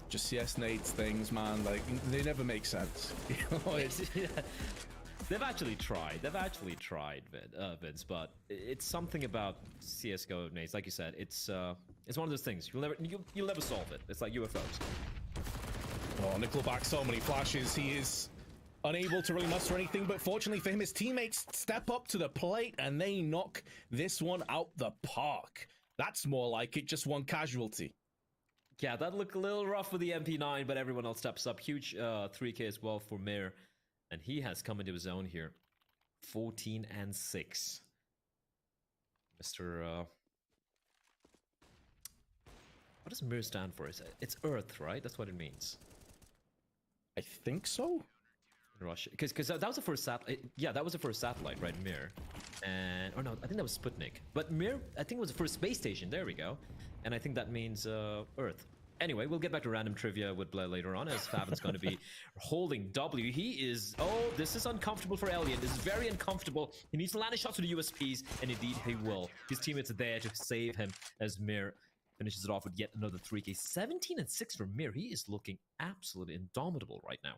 just CS nades things, man. Like, they never make sense. You know, They've actually tried. Vince. But it's something about CS:GO nades, like you said. It's one of those things you'll never solve it. It's like UFOs. Oh, Nickelback, so many flashes. He is unable to really muster anything, but fortunately for him, his teammates step up to the plate and they knock this one out the park. That's more like it, just one casualty. Yeah, that looked a little rough with the MP9, but everyone else steps up. Huge 3K as well for Mir. And he has come into his own here. 14-6. Mr. What does Mir stand for? It's Earth, right? That's what it means. I think so. In Russia, because that was the first satellite. Yeah, that was the first satellite, right? Mir, and or no, I think that was Sputnik. But Mir, I think, was the first space station. There we go. And I think that means Earth. Anyway, we'll get back to random trivia with Blair later on, as Favin's going to be holding W. He is... Oh, this is uncomfortable for Elliot. This is very uncomfortable. He needs to land a shot to the USPs, and indeed he will. His teammates are there to save him as Mir finishes it off with yet another 3K. 17-6 for Mir. He is looking absolutely indomitable right now.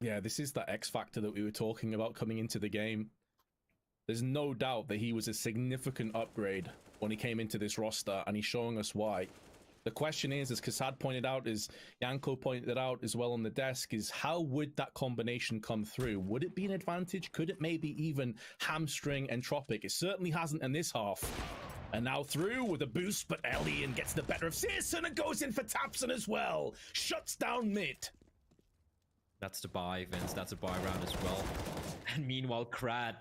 Yeah, this is that X factor that we were talking about coming into the game. There's no doubt that he was a significant upgrade when he came into this roster, and he's showing us why. The question is, as Kassad pointed out, as Yanko pointed out as well on the desk, is how would that combination come through? Would it be an advantage? Could it maybe even hamstring Entropiq? It certainly hasn't in this half. And now through with a boost, but Elian gets the better of Searson and goes in for Tapson as well. Shuts down mid. That's the buy, Vince. That's a buy round as well. And meanwhile, Krad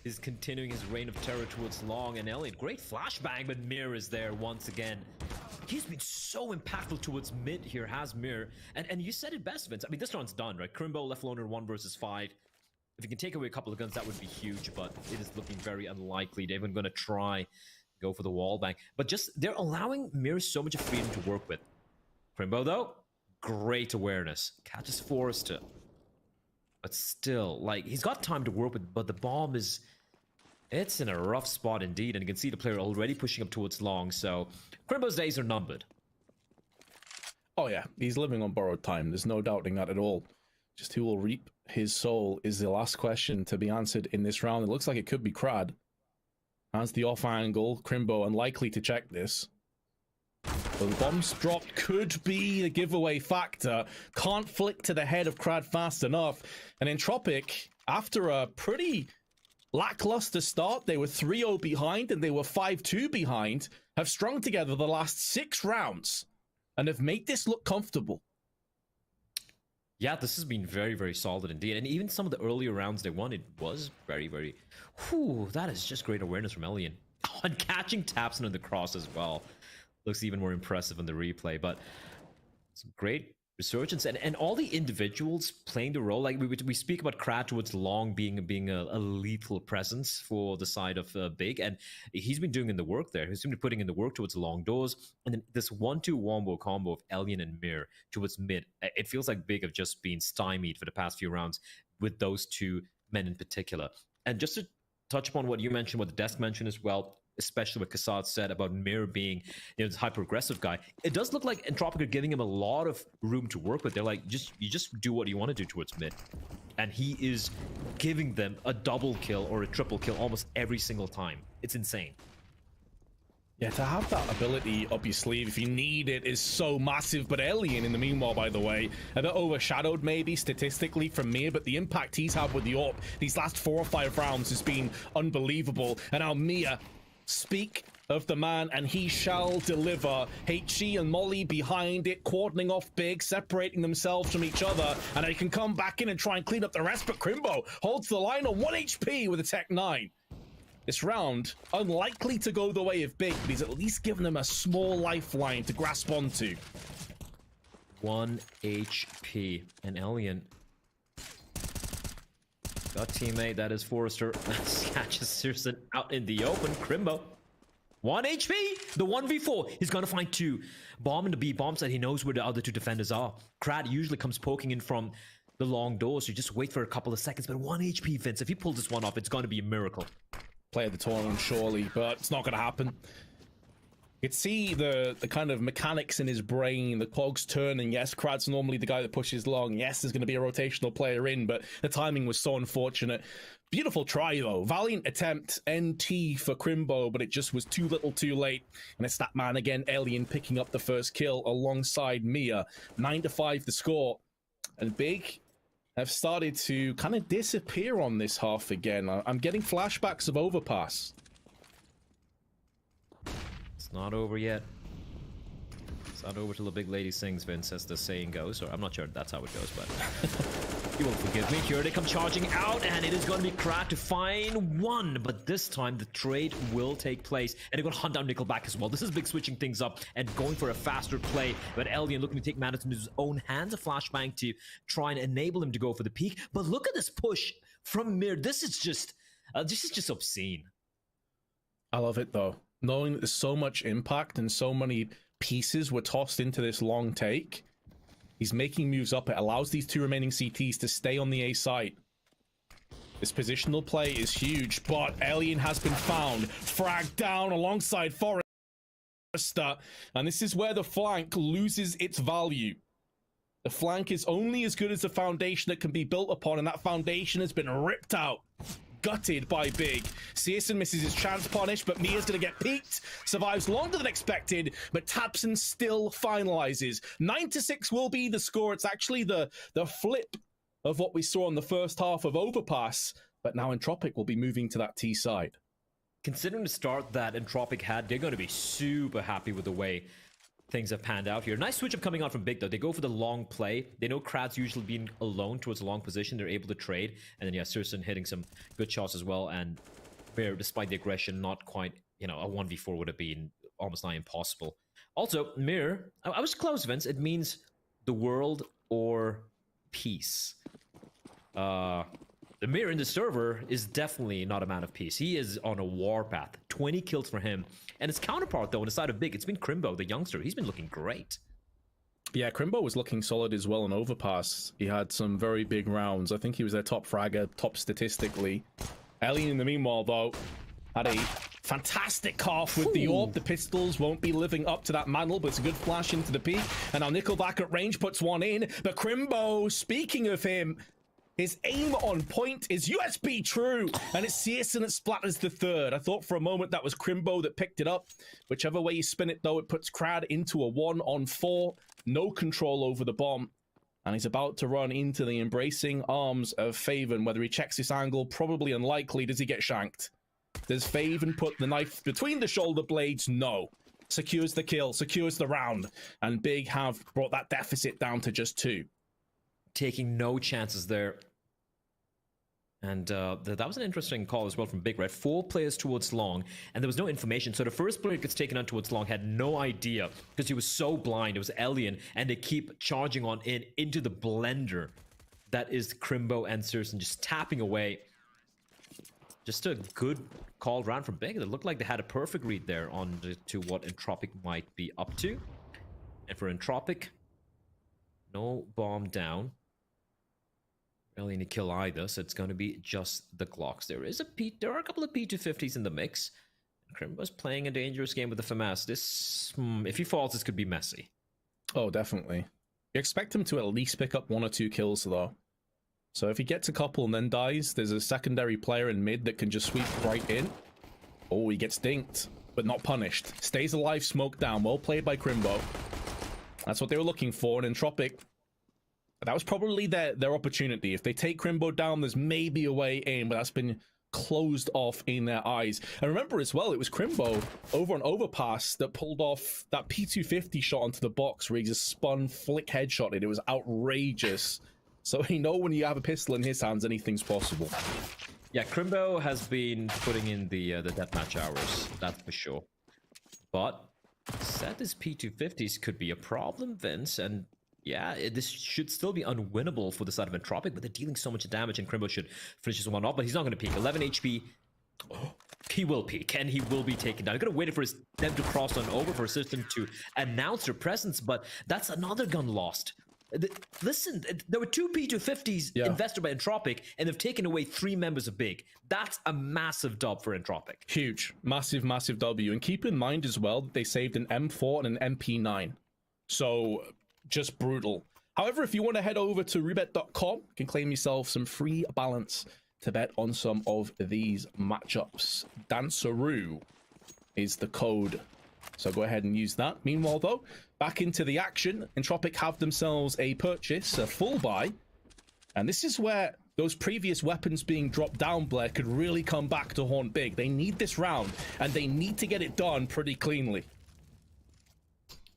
is continuing his reign of terror towards Long and Elliot. Great flashbang, but Mir is there once again. He's been so impactful towards mid here, has Mir. And you said it best, Vince. I mean, this round's done, right? Crimbo left loner 1 versus 5. If you can take away a couple of guns, that would be huge, but it is looking very unlikely. They're even going to try go for the wall bang. But just, they're allowing Mir so much freedom to work with. Crimbo, though, great awareness. Catches Forrester. But still, like, he's got time to work with, but the bomb is... It's in a rough spot indeed, and you can see the player already pushing up towards Long, so Crimbo's days are numbered. Oh yeah, he's living on borrowed time. There's no doubting that at all. Just who will reap his soul is the last question to be answered in this round. It looks like it could be Krad. Has the off angle. Crimbo unlikely to check this. But the bombs dropped could be the giveaway factor. Can't flick to the head of Krad fast enough. And Entropiq, after a pretty lackluster start, they were 3-0 behind and they were 5-2 behind, have strung together the last 6 rounds and have made this look comfortable. Yeah, this has been very, very solid indeed. And even some of the earlier rounds they won, it was very, very... Whew, that is just great awareness from Elian. Oh, and catching Tapson on the cross as well. Looks even more impressive in the replay, but some great resurgence, and all the individuals playing the role. Like we speak about Krad towards Long being a lethal presence for the side of Big, and he's been doing in the work there. He's been putting in the work towards Long doors, and then this 1-2 wombo combo of Elian and Mir towards mid. It feels like Big have just been stymied for the past few rounds with those two men in particular. And just to touch upon what you mentioned, what the desk mentioned as well, especially what Kassad said about Mir being, this hyper-aggressive guy. It does look like Entropiq are giving him a lot of room to work with. They're like, you just do what you want to do towards mid. And he is giving them a double kill or a triple kill almost every single time. It's insane. Yeah, to have that ability up your sleeve if you need it is so massive. But Alien, in the meanwhile, by the way, a bit overshadowed maybe statistically from Mir, but the impact he's had with the AWP these last 4 or 5 rounds has been unbelievable. And now Mia, speak of the man, and he shall deliver. HG and Molly behind it, cordoning off Big, separating themselves from each other, and they can come back in and try and clean up the rest. But Crimbo holds the line on 1 HP with a Tech 9. This round, unlikely to go the way of Big, but he's at least given them a small lifeline to grasp onto. 1 HP, and Elian got teammate, that is Forrester, catches Searson out in the open. Crimbo, 1 HP, the 1v4, he's gonna find 2. Bomb in the B bomb side, he knows where the other 2 defenders are. Krad usually comes poking in from the long door, so you just wait for a couple of seconds, but 1 HP, Vince, if he pulls this one off, it's gonna be a miracle. Play of the tournament, surely, but it's not gonna happen. You could see the kind of mechanics in his brain, the cogs turning. Yes, Krad's normally the guy that pushes long. Yes, there's going to be a rotational player in, but the timing was so unfortunate. Beautiful try, though. Valiant attempt. NT for Crimbo, but it just was too little too late. And it's that man again, Alien, picking up the first kill alongside Mia. 9-5 the score. And Big have started to kind of disappear on this half again. I'm getting flashbacks of Overpass. It's not over yet. It's not over till the big lady sings, Vince, as the saying goes. Or I'm not sure that's how it goes, but you will forgive me. Here they come charging out, and it is going to be Krad to find one. But this time, the trade will take place, and they're going to hunt down Nickelback as well. This is Big switching things up and going for a faster play. But Alien looking to take matters into his own hands. A flashbang to try and enable him to go for the peak. But look at this push from Mir. This is just obscene. I love it, though. Knowing that there's so much impact and so many pieces were tossed into this long take. He's making moves up. It allows these two remaining CTs to stay on the A site. This positional play is huge, but Alien has been found. Fragged down alongside Forrester. And this is where the flank loses its value. The flank is only as good as the foundation that can be built upon, and that foundation has been ripped out. Gutted by Big. Searson misses his chance punish, but Mia's going to get peaked. Survives longer than expected, but Tapson still finalizes. 9-6 will be the score. It's actually the flip of what we saw in the first half of Overpass, but now Entropiq will be moving to that T side. Considering the start that Entropiq had, they're going to be super happy with the way things have panned out here. Nice switch up coming out from Big, though. They go for the long play. They know Krad's usually being alone towards a long position. They're able to trade. And then, yeah, Searson hitting some good shots as well. And Bear, despite the aggression, not quite, you know, a 1v4 would have been almost nigh impossible. Also, Mir, I was close, Vince. It means the world or peace. The Mir in the server is definitely not a man of peace. He is on a war path. 20 kills for him. And his counterpart, though, on the side of Big, it's been Crimbo, the youngster. He's been looking great. Yeah, Crimbo was looking solid as well on Overpass. He had some very big rounds. I think he was their top fragger, top statistically. Alien, in the meanwhile, though, had a fantastic cough with the AWP. The pistols won't be living up to that mantle, but it's a good flash into the peak. And now Nickelback at range puts one in. But Crimbo, speaking of him, his aim on point is USB true, and it's Searson that splatters the third. I thought for a moment that was Crimbo that picked it up. Whichever way you spin it, though, it puts Krad into a 1-on-4. No control over the bomb, and he's about to run into the embracing arms of Faven. Whether he checks this angle, probably unlikely. Does he get shanked? Does Faven put the knife between the shoulder blades? No. Secures the kill, secures the round, and Big have brought that deficit down to just 2. Taking no chances there. And that was an interesting call as well from Big, right? 4 players towards long, and there was no information. So the first player that gets taken out towards long had no idea because he was so blind. It was Alien, and they keep charging on into the blender. That is Crimbo and Searson just tapping away. Just a good call round from Big. It looked like they had a perfect read there on to what Entropiq might be up to. And for Entropiq, no bomb down. Really any kill either, so it's going to be just the Glocks. There are a couple of P250s in the mix. Crimbo's playing a dangerous game with the FAMAS. This, if he falls, this could be messy. Oh, definitely. You expect him to at least pick up 1 or 2 kills, though. So if he gets a couple and then dies, there's a secondary player in mid that can just sweep right in. Oh, he gets dinked, but not punished. Stays alive, smoked down. Well played by Crimbo. That's what they were looking for, and Entropiq, that was probably their opportunity. If they take Crimbo down, there's maybe a way in, but that's been closed off in their eyes. And remember as well, it was Crimbo over on Overpass that pulled off that P250 shot onto the box where he just spun, flick headshotted. It was outrageous. So you know when you have a pistol in his hands, anything's possible. Yeah, Crimbo has been putting in the deathmatch hours, that's for sure. But said his P250s could be a problem, Vince, and yeah, this should still be unwinnable for the side of Entropiq, but they're dealing so much damage, and Crimbo should finish this one off, but he's not going to peek. 11 HP. Oh, he will peek, and he will be taken down. I'm going to wait for them to cross on over for a system to announce their presence, but that's another gun lost. Listen, there were 2 P250s invested by Entropiq, and they've taken away 3 members of Big. That's a massive dub for Entropiq. Huge. Massive W. And keep in mind as well, they saved an M4 and an MP9. So, just brutal. However, if you want to head over to Roobet.com, you can claim yourself some free balance to bet on some of these matchups. Danceroo is the code. So go ahead and use that. Meanwhile, though, back into the action. Entropiq have themselves a purchase, a full buy. And this is where those previous weapons being dropped down, Blair, could really come back to haunt Big. They need this round, and they need to get it done pretty cleanly.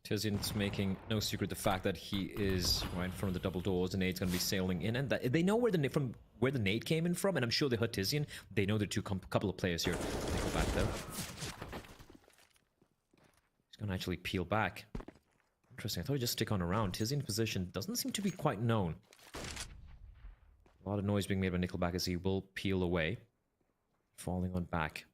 Tizian's making no secret the fact that he is right in front of the double doors. The nade's going to be sailing in, and they know where the nade came in from, and I'm sure they hurt Tizian. They know there are couple of players here. They go back though. He's going to actually peel back. Interesting. I thought he'd just stick on around. Tizian's position doesn't seem to be quite known. A lot of noise being made by Nickelback as he will peel away, falling on back.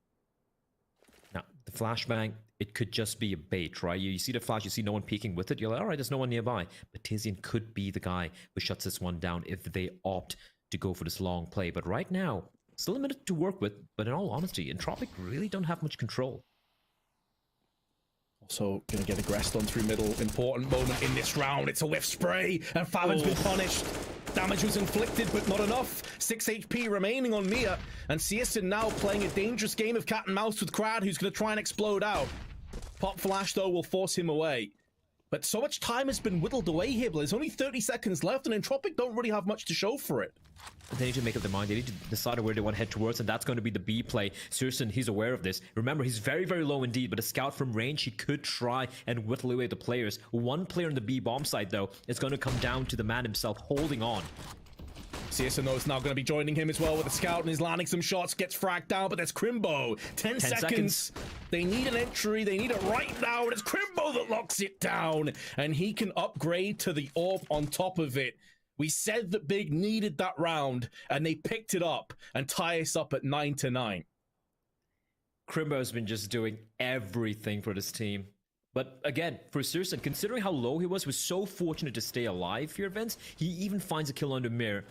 Now, the flashbang, it could just be a bait, right? You see the flash, you see no one peeking with it, you're like, all right, there's no one nearby. But Tizian could be the guy who shuts this one down if they opt to go for this long play. But right now, still a minute to work with, but in all honesty, Entropiq really don't have much control. Also, gonna get aggressed on through middle. Important moment in this round. It's a whiff spray, and Fallon's been punished. Damage was inflicted, but not enough. 6 HP remaining on Mia, and Sierson now playing a dangerous game of cat and mouse with Crad, who's gonna try and explode out. Pop Flash, though, will force him away. But so much time has been whittled away here, but there's only 30 seconds left, and Entropiq don't really have much to show for it. They need to make up their mind. They need to decide where they want to head towards, and that's going to be the B play. Sierson, he's aware of this. Remember, he's very, very low indeed, but a scout from range, he could try and whittle away the players. One player on the B bomb side, though, is going to come down to the man himself holding on. Sierson, though, is now going to be joining him as well with a scout, and he's landing some shots, gets fragged down, but there's Crimbo. 10 seconds. They need an entry. They need it right now, and it's Crimbo that locks it down, and he can upgrade to the AWP on top of it. We said that Big needed that round, and they picked it up and tie us up at 9-9. Crimbo has been just doing everything for this team. But again, for Sierson, considering how low he was so fortunate to stay alive here, Vince. He even finds a kill on the mirror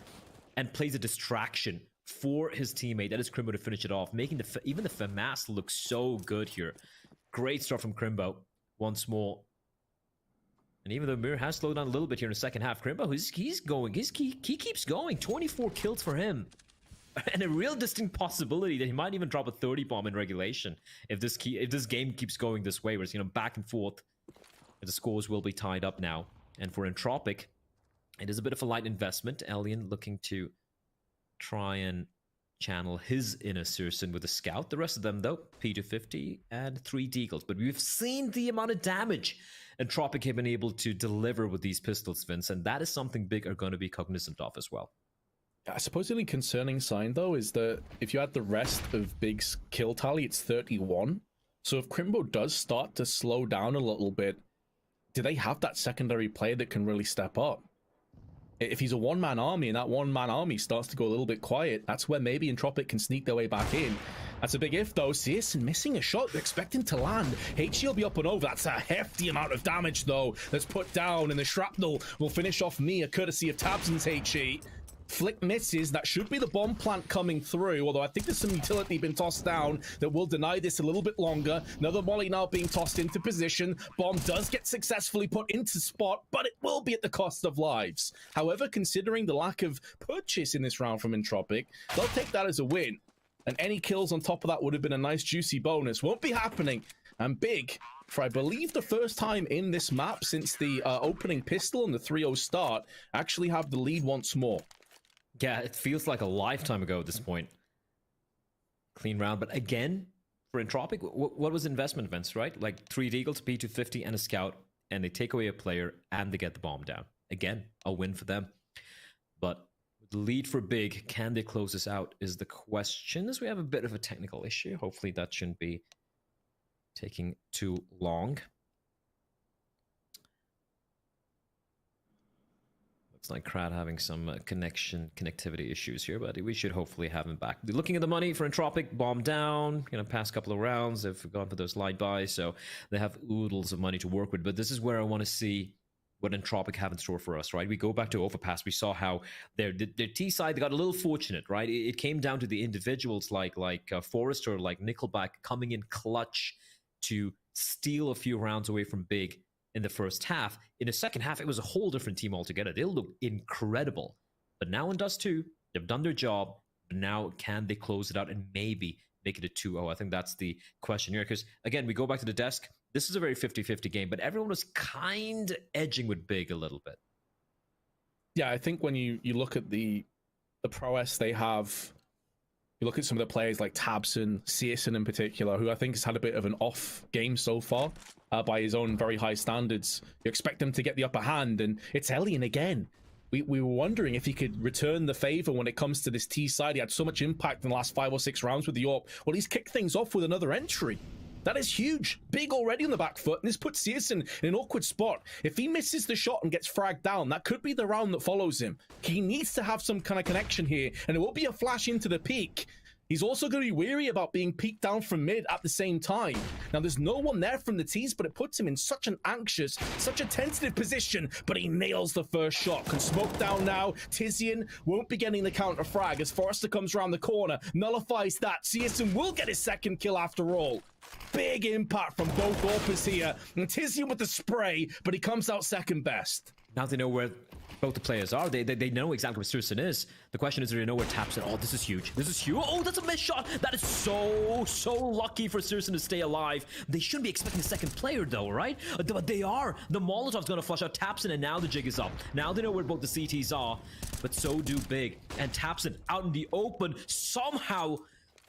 and plays a distraction for his teammate. That is Crimbo to finish it off, making even the FAMAS look so good here. Great start from Crimbo once more. And even though Mir has slowed down a little bit here in the second half, Crimbo, he keeps going. 24 kills for him. And a real distinct possibility that he might even drop a 30 bomb in regulation if this game keeps going this way, where it's, back and forth. The scores will be tied up now. And for Entropiq, it is a bit of a light investment. Elian looking to try and channel his inner Sierson with a scout. The rest of them, though, P250 and 3 deagles. But we've seen the amount of damage Entropiq have been able to deliver with these pistols, Vince, and that is something Big are going to be cognizant of as well. I suppose the only concerning sign, though, is that if you add the rest of Big's kill tally, it's 31. So if Crimbo does start to slow down a little bit, do they have that secondary player that can really step up? If he's a one-man army and that one-man army starts to go a little bit quiet, that's where maybe Entropiq can sneak their way back in. That's a big if, though. Sierson missing a shot. They're expecting to land. HE will be up and over. That's a hefty amount of damage, though, that's put down, and the shrapnel will finish off Mia, courtesy of Tabson's HE. Flick misses. That should be the bomb plant coming through, although I think there's some utility been tossed down that will deny this a little bit longer. Another molly now being tossed into position. Bomb does get successfully put into spot, but it will be at the cost of lives. However, considering the lack of purchase in this round from Entropiq, they'll take that as a win. And any kills on top of that would have been a nice juicy bonus. Won't be happening. And Big, for I believe the first time in this map since the opening pistol and the 3-0 start, actually have the lead once more. Yeah, it feels like a lifetime ago at this point. Clean round, but again, for Entropiq, what was investment, Vince, right? Like 3 deagles, P250, and a scout, and they take away a player, and they get the bomb down. Again, a win for them. But the lead for Big, can they close this out, is the question, as we have a bit of a technical issue. Hopefully that shouldn't be taking too long. It's like Crad having some connectivity issues here, but we should hopefully have him back. Looking at the money for Entropiq, bomb down, past couple of rounds, they've gone for those light buys, so they have oodles of money to work with. But this is where I want to see what Entropiq have in store for us, right? We go back to Overpass. We saw how their T side, they got a little fortunate, right? It came down to the individuals like Forrester, like Nickelback coming in clutch to steal a few rounds away from Big in the first half. In the second half, it was a whole different team altogether. They look incredible. But now in Dust 2, they've done their job. But now can they close it out and maybe make it a 2-0? I think that's the question here. Because, again, we go back to the desk. This is a very 50-50 game, but everyone was kind of edging with Big a little bit. Yeah, I think when you look at the prowess they have, you look at some of the players like Tabson, Searson in particular, who I think has had a bit of an off game so far by his own very high standards. You expect them to get the upper hand, and it's Elian again. We were wondering if he could return the favor when it comes to this T side. He had so much impact in the last 5 or 6 rounds with the AWP. Well, he's kicked things off with another entry. That is huge. Big already on the back foot, and this puts Searson in an awkward spot. If he misses the shot and gets fragged down, that could be the round that follows him. He needs to have some kind of connection here, and it won't be a flash into the peak. He's also going to be weary about being peeked down from mid at the same time. Now, there's no one there from the T's, but it puts him in such an anxious, such a tentative position, but he nails the first shot. Can smoke down now. Tizian won't be getting the counter frag as Forrester comes around the corner, nullifies that. Searson will get his second kill after all. Big impact from both AWPers here. And Tizian with the spray, but he comes out second best. Now they know where both the players are. They know exactly where Searson is. The question is, do they know where Tabson? Oh, this is huge. This is huge. Oh, that's a missed shot. That is so lucky for Searson to stay alive. They shouldn't be expecting a second player, though, right? But they are. The Molotov's going to flush out Tabson, and now the jig is up. Now they know where both the CTs are, but so do Big. And Tabson out in the open, somehow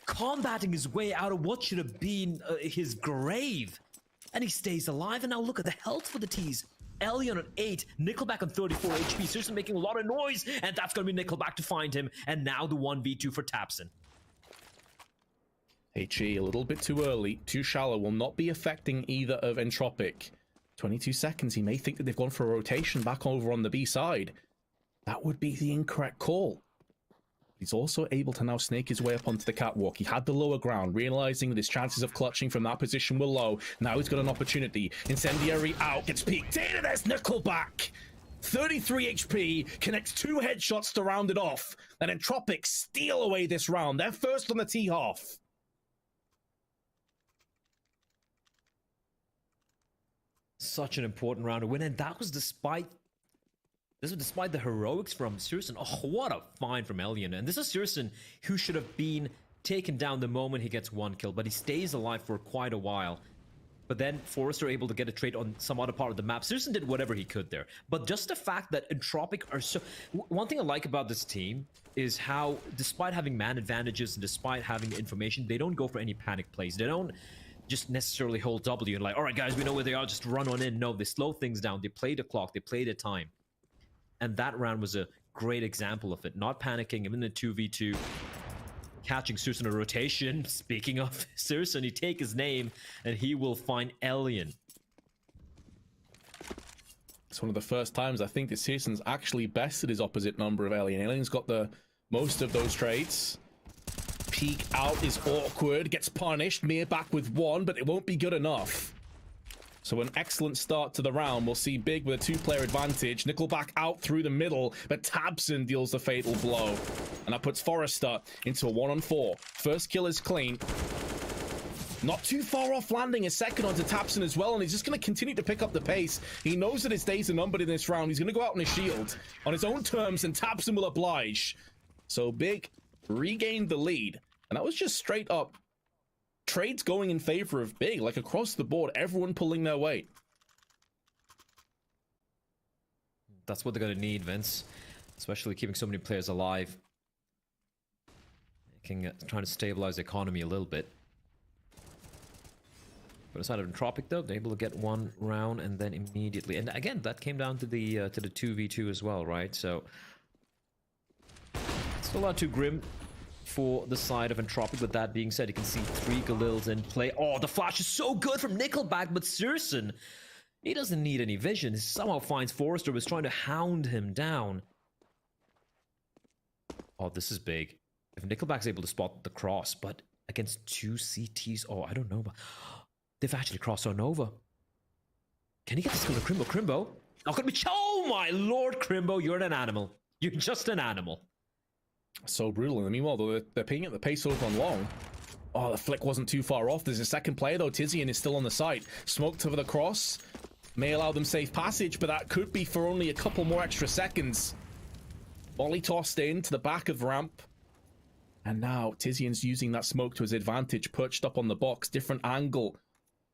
combating his way out of what should have been his grave. And he stays alive, and now look at the health for the T's. Elion on 8, Nickelback on 34 HP. Seriously making a lot of noise, and that's going to be Nickelback to find him. And now the 1v2 for Tabson. HE a little bit too early, too shallow, will not be affecting either of Entropiq. 22 seconds, he may think that they've gone for a rotation back over on the B side. That would be the incorrect call. He's also able to now snake his way up onto the catwalk. He had the lower ground, realizing that his chances of clutching from that position were low. Now he's got an opportunity. Incendiary out, gets peeked in, and there's Nickelback. 33 HP, connects 2 headshots to round it off. And Entropiq steal away this round. They're first on the T half. Such an important round to win, and that was despite the heroics from Searson. Oh, what a find from Elian. And this is Searson, who should have been taken down the moment he gets 1 kill, but he stays alive for quite a while. But then Forrester able to get a trade on some other part of the map. Searson did whatever he could there. But just the fact that Entropiq are so... One thing I like about this team is how, despite having man advantages and despite having information, they don't go for any panic plays. They don't just necessarily hold W and like, all right, guys, we know where they are, just run on in. No, they slow things down. They play the clock. They play the time. And that round was a great example of it. Not panicking, even in the 2v2, catching Searson in a rotation. Speaking of Searson, he take his name, and he will find Elian. It's one of the first times I think that Searson's actually bested his opposite number of Elian. Elian's got the most of those trades. Peek out is awkward, gets punished. Mir back with 1, but it won't be good enough. So an excellent start to the round. We'll see Big with a 2-player advantage. Nickelback out through the middle, but Tabson deals the fatal blow. And that puts Forrester into a 1-on-4. First kill is clean. Not too far off landing a second onto Tabson as well, and he's just going to continue to pick up the pace. He knows that his days are numbered in this round. He's going to go out on his shield on his own terms, and Tabson will oblige. So Big regained the lead, and that was just straight up trades going in favor of Big, like across the board, everyone pulling their weight. That's what they're going to need, Vince. Especially keeping so many players alive. Trying to stabilize the economy a little bit. But aside of Entropiq, though, they're able to get 1 round and then immediately... And again, that came down to the 2v2 as well, right? So... Still not too grim for the side of Entropiq. With that being said, you can see 3 Galils in play. Oh, the flash is so good from Nickelback, but Searson, he doesn't need any vision. He somehow finds Forrester, was trying to hound him down. Oh, this is big. If Nickelback's able to spot the cross, but against 2 CTs, oh, I don't know. But they've actually crossed on over. Can he get this kill to Crimbo? Crimbo Oh my lord, Crimbo, you're an animal. You're just an animal. So brutal. In the meanwhile, though, they're picking up the pace over on long. Oh, the flick wasn't too far off. There's a second player, though. Tizian is still on the site. Smoked over the cross. May allow them safe passage, but that could be for only a couple more extra seconds. Volley tossed in to the back of ramp. And now Tizian's using that smoke to his advantage, perched up on the box. Different angle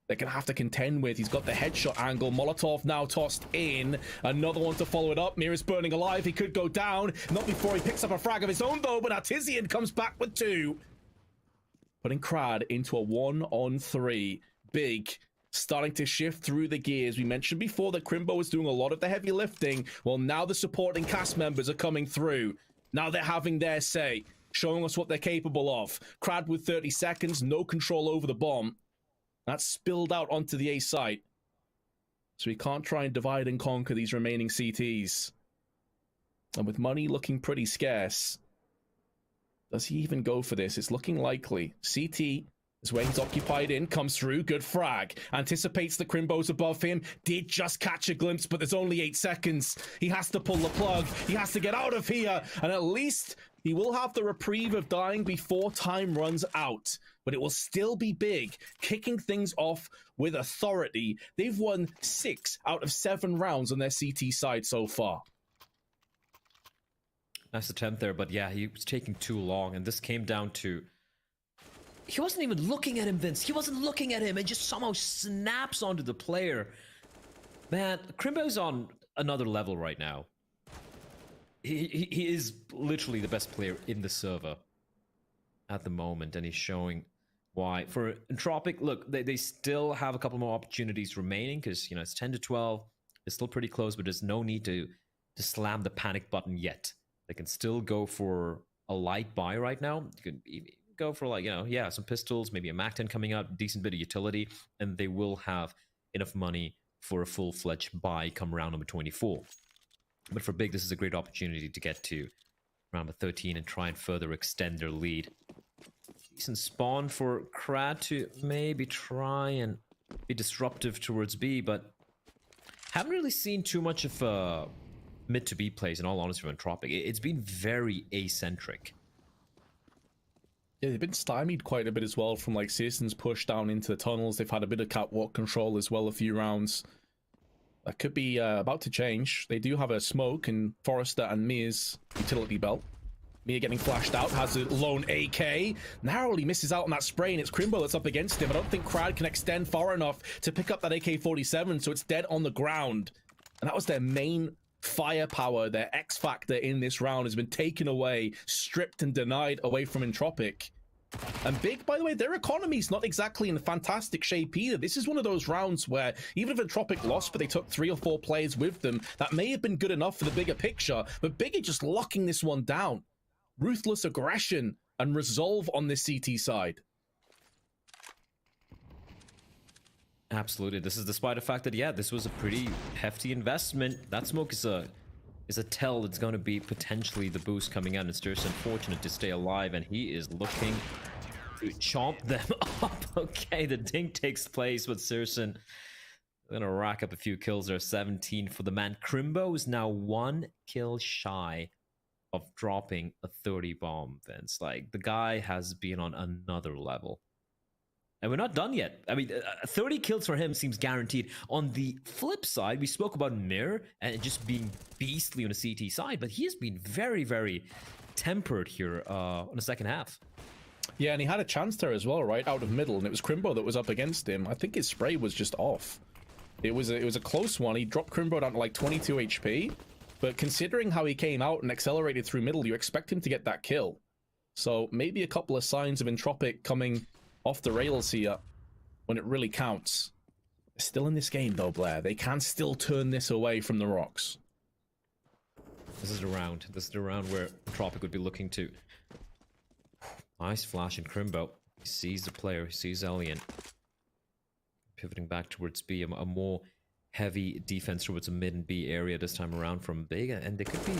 they're going to have to contend with. He's got the headshot angle. Molotov now tossed in. Another one to follow it up. Mira's burning alive. He could go down. Not before he picks up a frag of his own, though, but now Tizian comes back with 2. Putting Crad into a 1-on-3. Big. Starting to shift through the gears. We mentioned before that Crimbo was doing a lot of the heavy lifting. Well, now the supporting cast members are coming through. Now they're having their say, showing us what they're capable of. Crad with 30 seconds, no control over the bomb. That's spilled out onto the A site. So we can't try and divide and conquer these remaining CTs. And with money looking pretty scarce, does he even go for this? It's looking likely. CT is where he's occupied in, comes through, good frag. Anticipates the Crimbo's above him, did just catch a glimpse, but there's only 8 seconds. He has to pull the plug, he has to get out of here, and at least he will have the reprieve of dying before time runs out. But it will still be big, kicking things off with authority. They've won 6 out of 7 rounds on their CT side so far. Nice attempt there, but yeah, he was taking too long, and this came down to... He wasn't even looking at him, Vince. He wasn't looking at him, and just somehow snaps onto the player. Man, Crimbo's on another level right now. He is literally the best player in the server at the moment, and he's showing why. For Entropiq, look, they still have a couple more opportunities remaining, because, you know, it's 10-12. It's still pretty close, but there's no need to slam the panic button yet. They can still go for a light buy right now. You can go for, like, you know, yeah, some pistols, maybe a MAC-10 coming up, decent bit of utility, and they will have enough money for a full-fledged buy come round number 24. But for Big, this is a great opportunity to get to round number 13 and try and further extend their lead. Decent spawn for Krad to maybe try and be disruptive towards B, but haven't really seen too much of mid to B plays, in all honesty, from Entropiq. It's been very eccentric. Yeah, they've been stymied quite a bit as well from, like, Citizens push down into the tunnels. They've had a bit of catwalk control as well a few rounds. That could be about to change. They do have a smoke in Forrester and Mir's utility belt. Mir getting flashed out, has a lone AK. Narrowly misses out on that spray, and it's Crimbo that's up against him. I don't think Crad can extend far enough to pick up that AK-47, so it's dead on the ground. And that was their main firepower. Their X factor in this round has been taken away, stripped and denied away from Entropiq. And Big, by the way, their economy's not exactly in fantastic shape either. This is one of those rounds where even if Entropiq lost, but they took 3 or 4 players with them, that may have been good enough for the bigger picture. But Big are just locking this one down. Ruthless aggression and resolve on this CT side. Absolutely. This is despite the fact that, yeah, this was a pretty hefty investment. That smoke is a tell that's going to be potentially the boost coming out. And Sturson fortunate to stay alive, and he is looking to chomp them up. Okay, the dink takes place, but Sturson going to rack up a few kills there. 17 for the man. Crimbo is now 1 kill shy of dropping a 30 bomb, Vince. Like, the guy has been on another level. And we're not done yet. I mean, 30 kills for him seems guaranteed. On the flip side, we spoke about Mir and just being beastly on the CT side, but he has been very, very tempered here on the second half. Yeah, and he had a chance there as well, right out of middle, and it was Crimbo that was up against him. I think his spray was just off. It was a close one. He dropped Crimbo down to like 22 HP, but considering how he came out and accelerated through middle, you expect him to get that kill. So maybe a couple of signs of Entropiq coming off the rails here when it really counts. They're still in this game though, Blair. They can still turn this away from the rocks. This is the round. This is the round where Entropiq would be looking to... Nice flash in Crimbo. He sees the player. He sees Elian. Pivoting back towards B. A more heavy defense towards a mid and B area this time around from Big. And they could be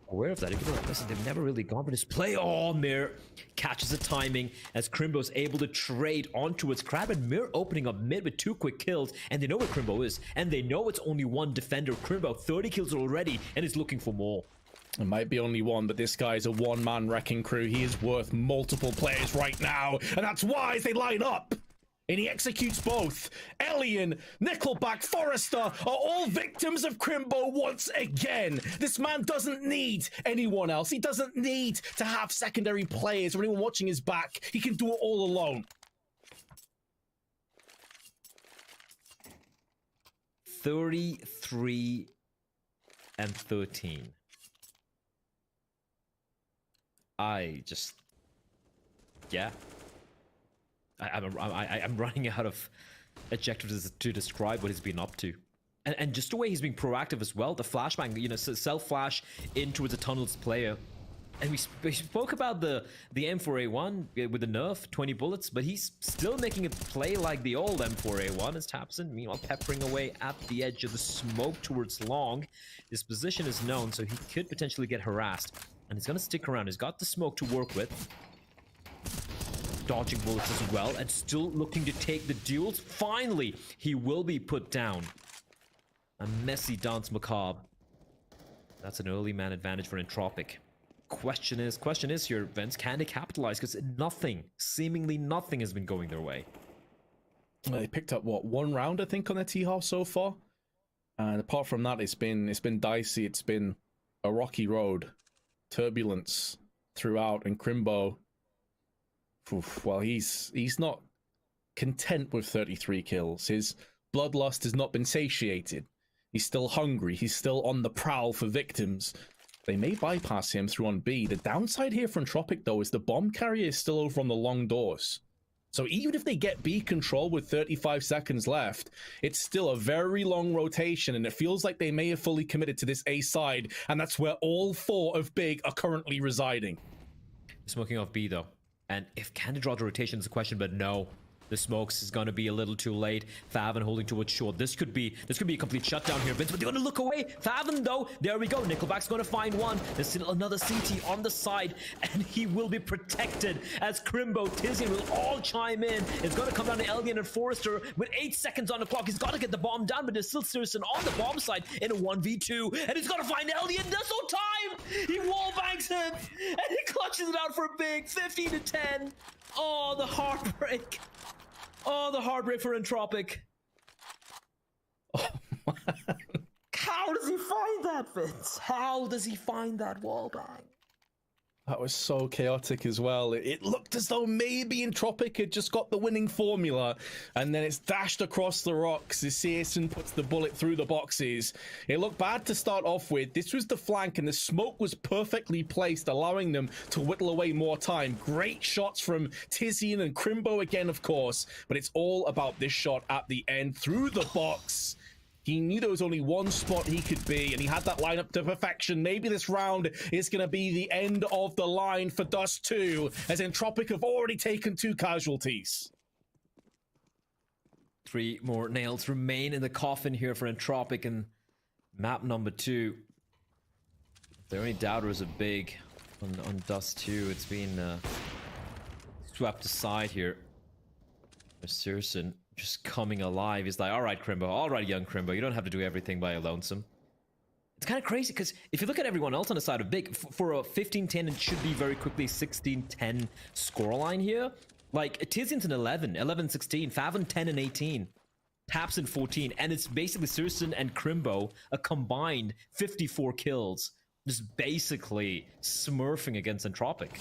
aware of that. Even though, listen, they've never really gone for this play. Oh, Mir catches the timing as Crimbo's able to trade onto its Crab, and Mir opening up mid with 2 quick kills, and they know where Crimbo is, and they know it's only one defender. Crimbo, 30 kills already, and is looking for more. It might be only one, but this guy's a one-man wrecking crew. He is worth multiple players right now, and that's why they line up. And he executes both. Elian, Nickelback, Forrester are all victims of Crimbo once again. This man doesn't need anyone else. He doesn't need to have secondary players or anyone watching his back. He can do it all alone. 33 and 13. Yeah. I'm running out of adjectives to describe what he's been up to. And just the way he's being proactive as well. The flashbang, you know, self-flash in towards a tunnels player. And we spoke about the M4A1 with the nerf, 20 bullets, but he's still making it play like the old M4A1 as Tapson, meanwhile peppering away at the edge of the smoke towards long. His position is known, so he could potentially get harassed. And he's going to stick around. He's got the smoke to work with. Dodging bullets as well, and still looking to take the duels. Finally, he will be put down. A messy dance macabre. That's an early man advantage for Entropiq. Question is here, Vince, can they capitalize? Because seemingly nothing has been going their way. They picked up, what, 1 round, I think, on their T-half so far? And apart from that, it's been dicey. It's been a rocky road. Turbulence throughout, and Crimbo, well, he's not content with 33 kills. His bloodlust has not been satiated. He's still hungry. He's still on the prowl for victims. They may bypass him through on B. The downside here for Entropiq, though, is the bomb carrier is still over on the long doors. So even if they get B control with 35 seconds left, it's still a very long rotation, and it feels like they may have fully committed to this A side, and that's where all 4 of Big are currently residing. Smoking off B, though. And if can they draw the rotation is a question, but no. The smokes is going to be a little too late. Favin holding towards short. This could be a complete shutdown here, Vince, but they're going to look away. Favin, though, there we go. Nickelback's going to find one. There's still another CT on the side, and he will be protected as Crimbo, Tizian will all chime in. It's going to come down to Elian and Forrester with 8 seconds on the clock. He's got to get the bomb down, but there's still Sirson on the bomb side in a 1v2, and he's got to find Elian. There's no time. He wallbangs him, and he clutches it out for a big 15 to 10. Oh, the heartbreak. Oh, the heartbreak for Entropiq. Oh, man. How does he find that, Vince? How does he find that wallbang? That was so chaotic as well. It looked as though maybe Entropiq had just got the winning formula, and then it's dashed across the rocks as Searson puts the bullet through the boxes. It looked bad to start off with. This was the flank, and the smoke was perfectly placed, allowing them to whittle away more time. Great shots from Tizian and Crimbo again, of course, but it's all about this shot at the end through the box. He knew there was only one spot he could be, and he had that lineup to perfection. Maybe this round is going to be the end of the line for Dust 2, as Entropiq have already taken 2 casualties. 3 more nails remain in the coffin here for Entropiq in map number 2. If there are any doubters of Big on Dust 2, it's been swept aside here. There's Searson just coming alive. He's like, all right, Crimbo, all right, young Crimbo, you don't have to do everything by your lonesome. It's kind of crazy because if you look at everyone else on the side of Big, for a 15-10, it should be very quickly 16-10 scoreline here. Like, Tizian's an 11-16, Favin 10 and 18, Taps in 14, and it's basically Searson and Crimbo, a combined 54 kills, just basically smurfing against Entropiq.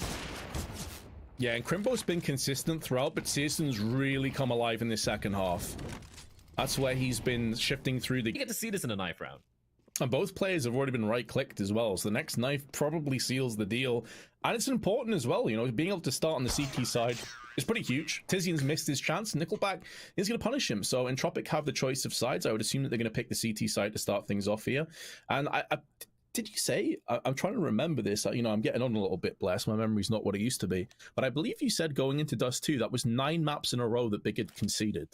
Yeah, and Crimbo's been consistent throughout, but Searson's really come alive in the second half. That's where he's been shifting through the... You get to see this in a knife round. And both players have already been right-clicked as well, so the next knife probably seals the deal. And it's important as well, you know, being able to start on the CT side is pretty huge. Tizian's missed his chance. Nickelback is going to punish him. So Entropiq have the choice of sides. I would assume that they're going to pick the CT side to start things off here. And did you say, I'm trying to remember this, you know, I'm getting on a little bit, blessed. My memory's not what it used to be. But I believe you said going into Dust 2, that was 9 maps in a row that Big had conceded.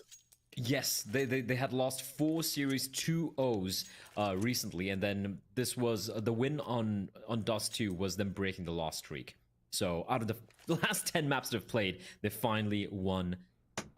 Yes, they had lost 4 series 2-0s recently, and then this was the win on Dust 2 was them breaking the loss streak. So out of the last 10 maps they've played, they finally won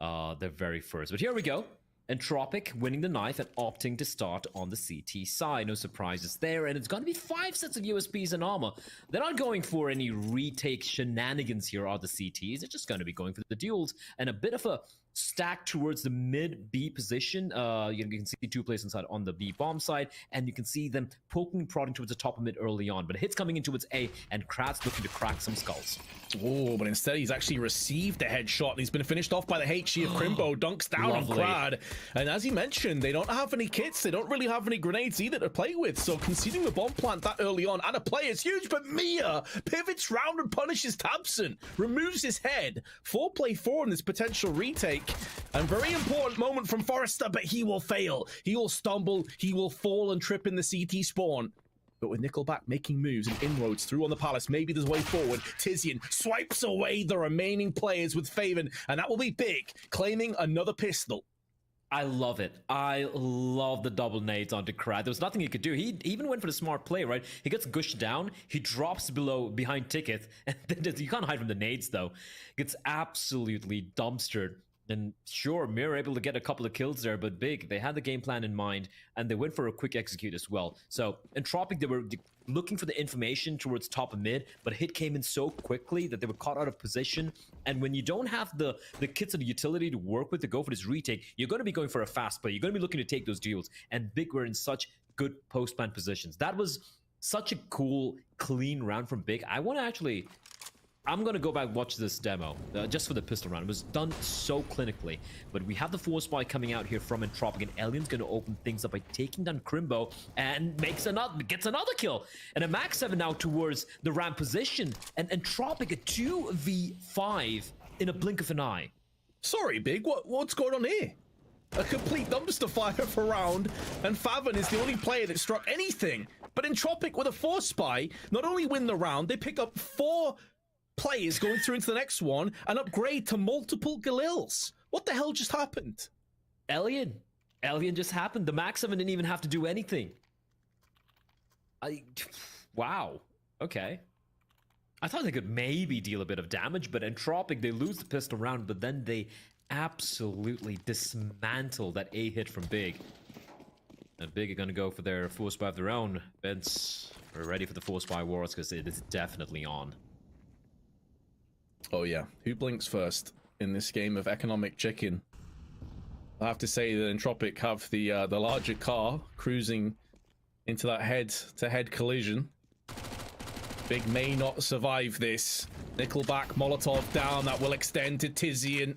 their very first. But here we go. Entropiq winning the knife and opting to start on the CT side. No surprises there, and it's going to be 5 sets of USPs and armor. They're not going for any retake shenanigans here, are the CTs. They're just going to be going for the duels and a bit of a stack towards the mid B position. You can see 2 players inside on the B bomb side, and you can see them poking and prodding towards the top of mid early on. But hits coming in towards A, and Kratz looking to crack some skulls. Oh, but instead he's actually received a headshot, and he's been finished off by the HE of Crimbo. Dunks down on Krad. And as he mentioned, they don't have any kits. They don't really have any grenades either to play with. So conceding the bomb plant that early on and a play is huge. But Mia pivots round and punishes Tabson, removes his head. 4-play-4 in this potential retake. And very important moment from Forrester, but he will fail. He will stumble. He will fall and trip in the CT spawn. But with Nickelback making moves and inroads through on the Palace, maybe there's a way forward. Tizian swipes away the remaining players with Faven, and that will be big, claiming another pistol. I love it. I love the double nades onto Krad. There was nothing he could do. He even went for the smart play, right? He gets gushed down. He drops behind Ticket. And you can't hide from the nades, though. Gets absolutely dumpstered. And sure, Mir able to get a couple of kills there, but big. They had the game plan in mind, and they went for a quick execute as well. So, Entropiq, they were looking for the information towards top of mid, but hit came in so quickly that they were caught out of position. And when you don't have the kits or the utility to work with to go for this retake, you're going to be going for a fast play. You're going to be looking to take those duels. And Big were in such good post-plan positions. That was such a cool, clean round from Big. I'm going to go back and watch this demo, just for the pistol round. It was done so clinically. But we have the force spy coming out here from Entropiq, and Alien's going to open things up by taking down Crimbo and gets another kill. And a max 7 now towards the ramp position. And Entropiq a 2v5 in a blink of an eye. Sorry, Big, what's going on here? A complete dumpster fire for round, and Faven is the only player that struck anything. But Entropiq with a force spy not only win the round, they pick up 4 players going through into the next one and upgrade to multiple Galils. What the hell just happened? Alien just happened. The max 7 didn't even have to do anything. Wow. Okay. I thought they could maybe deal a bit of damage, but Entropiq, they lose the pistol round, but then they absolutely dismantle that A hit from Big. And Big are going to go for their force spy of their own. Vince, we're ready for the force spy wars because it is definitely on. Oh yeah, who blinks first in this game of economic chicken? I have to say that Entropiq have the larger car cruising into that head-to-head collision. Big may not survive this. Nickelback, Molotov down, that will extend to Tizian.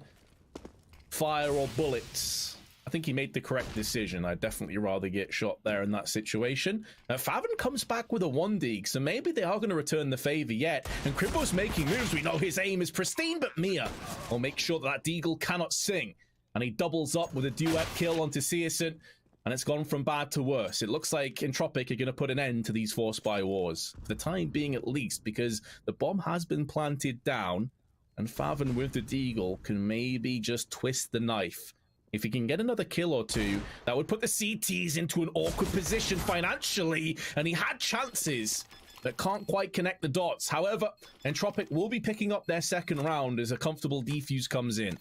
Fire or bullets. I think he made the correct decision. I'd definitely rather get shot there in that situation. Faven comes back with a 1-dig, so maybe they are going to return the favor yet. And Crimbo's making moves. We know his aim is pristine, but Mia will make sure that deagle cannot sing. And he doubles up with a duet kill onto Searson, and it's gone from bad to worse. It looks like Entropiq are going to put an end to these force spy wars, for the time being at least, because the bomb has been planted down, and Faven with the deagle can maybe just twist the knife. If he can get another kill or 2, that would put the CTs into an awkward position financially, and he had chances that can't quite connect the dots. However, Entropiq will be picking up their second round as a comfortable defuse comes in.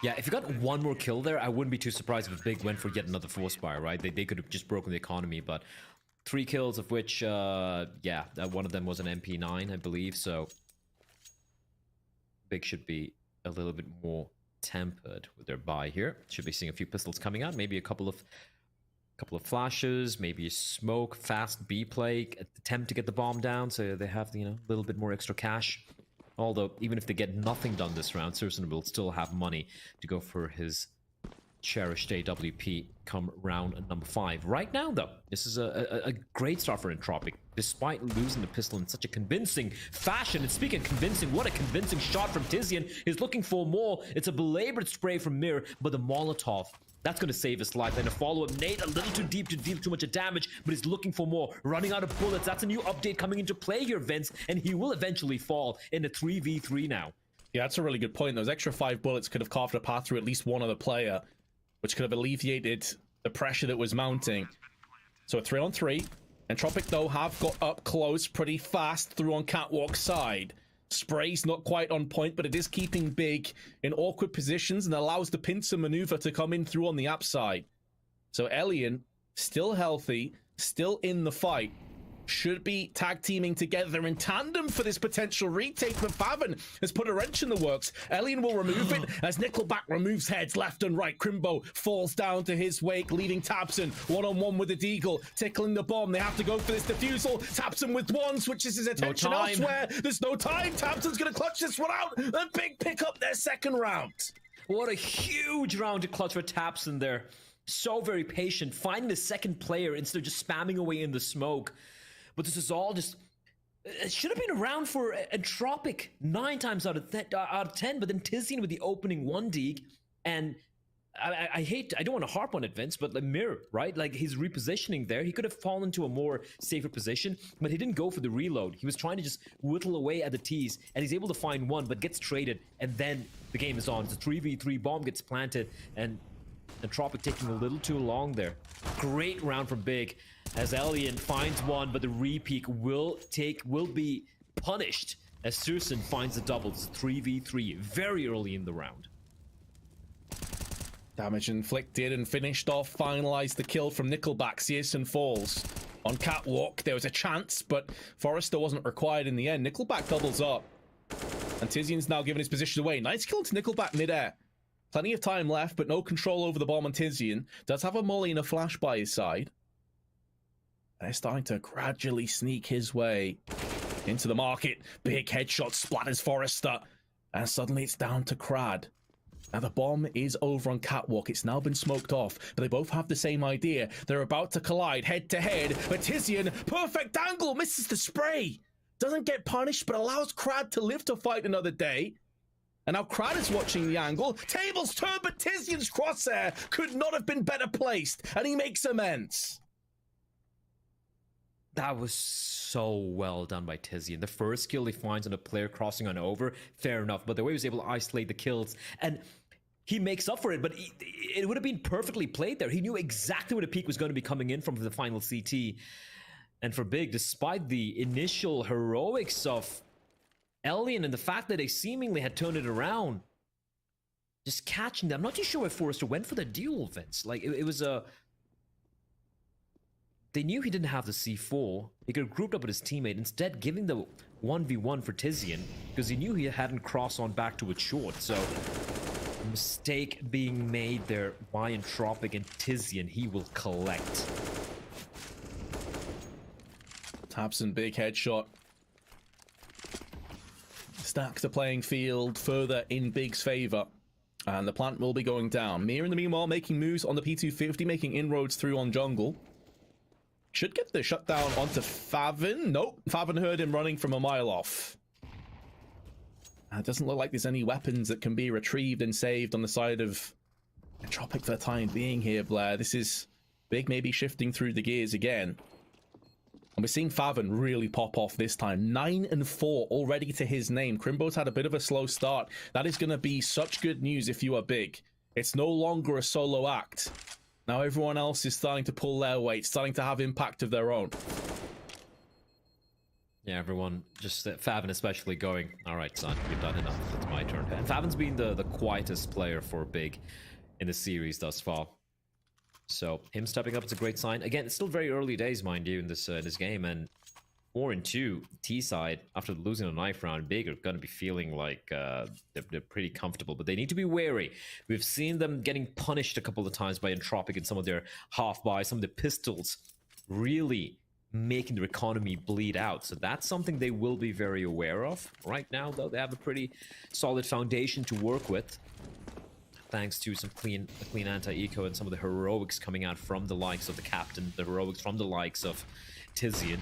Yeah, if you got one more kill there, I wouldn't be too surprised if Big went for yet another force spy, right? They could have just broken the economy, but 3 kills of which, yeah, one of them was an MP9, I believe, so Big should be a little bit more tempered with their buy here. Should be seeing a few pistols coming out, maybe a couple of flashes, maybe a smoke, fast B play, attempt to get the bomb down so they have, you know, a little bit more extra cash. Although even if they get nothing done this round, Searson will still have money to go for his cherished AWP come round number 5. Right now, though, this is a great start for Entropiq, despite losing the pistol in such a convincing fashion. And speaking of convincing, what a convincing shot from Tizian. He's looking for more. It's a belabored spray from Mir, but the Molotov, that's going to save his life. And a follow-up nade, a little too deep to deal too much damage, but he's looking for more. Running out of bullets. That's a new update coming into play here, Vince, and he will eventually fall in a 3v3 now. Yeah, that's a really good point. Those extra 5 bullets could have carved a path through at least one other player, which could have alleviated the pressure that was mounting. So a 3-on-3. Entropiq, though, have got up close pretty fast through on Catwalk side. Spray's not quite on point, but it is keeping Big in awkward positions and allows the pincer maneuver to come in through on the app side. So Elian, still healthy, still in the fight. Should be tag teaming together in tandem for this potential retake, but Faven has put a wrench in the works. Elian will remove it as Nickelback removes heads left and right. Crimbo falls down to his wake, leaving Tabson one-on-one with the Deagle, tickling the bomb. They have to go for this defusal. Tabson with one, switches his attention elsewhere. There's no time. Tabson's going to clutch this one out and Big pick up their second round. What a huge round to clutch for Tabson there. So very patient, finding the second player instead of just spamming away in the smoke. But this is all just... It should have been a round for Entropiq 9 times out of 10, but then Tizian with the opening 1 Deeg, and I don't want to harp on it, Vince, but the mirror, right? Like, his repositioning there, he could have fallen to a more safer position, but he didn't go for the reload. He was trying to just whittle away at the T's, and he's able to find one, but gets traded, and then the game is on. It's a 3v3, bomb gets planted, and Entropiq taking a little too long there. Great round from Big, as Elian finds one, but the repeat will be punished as Sursen finds the double. It's a 3v3 very early in the round. Damage inflicted and finished off, finalized the kill from Nickelback. Searson falls on Catwalk. There was a chance, but Forrester wasn't required in the end. Nickelback doubles up, and Tizian's now given his position away. Nice kill to Nickelback mid-air. Plenty of time left, but no control over the bomb on Tizian. Does have a molly and a flash by his side. They're starting to gradually sneak his way into the market. Big headshot splatters Forrester, and suddenly it's down to Crad. Now the bomb is over on Catwalk. It's now been smoked off, but they both have the same idea. They're about to collide head to head, but Tizian, perfect angle, misses the spray. Doesn't get punished, but allows Crad to live to fight another day. And now Crad is watching the angle. Tables turn, but Tizian's crosshair could not have been better placed, and he makes amends. That was so well done by Tizian. The first kill he finds on a player crossing on over, fair enough, but the way he was able to isolate the kills, and he makes up for it, but it would have been perfectly played there. He knew exactly where the peak was going to be coming in from the final CT. And for Big, despite the initial heroics of Elian and the fact that they seemingly had turned it around, just catching them. I'm not too sure if Forrester went for the duel, Vince. Like, it was a... They knew he didn't have the C4. He could have grouped up with his teammate, instead giving the 1v1 for Tizian, because he knew he hadn't crossed on back to it short. So, a mistake being made there by Entropiq, and Tizian, he will collect. Tabson, big headshot. Stack the playing field further in Big's favor, and the plant will be going down. Mir in the meanwhile making moves on the P250, making inroads through on jungle. Should get the shutdown onto Faven. Nope, Faven heard him running from a mile off. It doesn't look like there's any weapons that can be retrieved and saved on the side of Entropiq for the time being here, Blair. This is Big maybe shifting through the gears again. And we're seeing Faven really pop off this time. 9-4 already to his name. Crimbo's had a bit of a slow start. That is going to be such good news if you are Big. It's no longer a solo act. Now everyone else is starting to pull their weight, starting to have impact of their own. Yeah, everyone, just Faven especially going, all right, son, you've done enough. It's my turn. And Faven's been the quietest player for Big in the series thus far. So him stepping up is a great sign. Again, it's still very early days, mind you, in this game, and 4-2 T side after losing a knife round. Big are going to be feeling like they're pretty comfortable, but they need to be wary. We've seen them getting punished a couple of times by Entropiq in some of their half buys, some of the pistols really making their economy bleed out. So that's something they will be very aware of. Right now, though, they have a pretty solid foundation to work with, thanks to some clean anti-eco and some of the heroics coming out from the likes of the captain, the heroics from the likes of Tizian.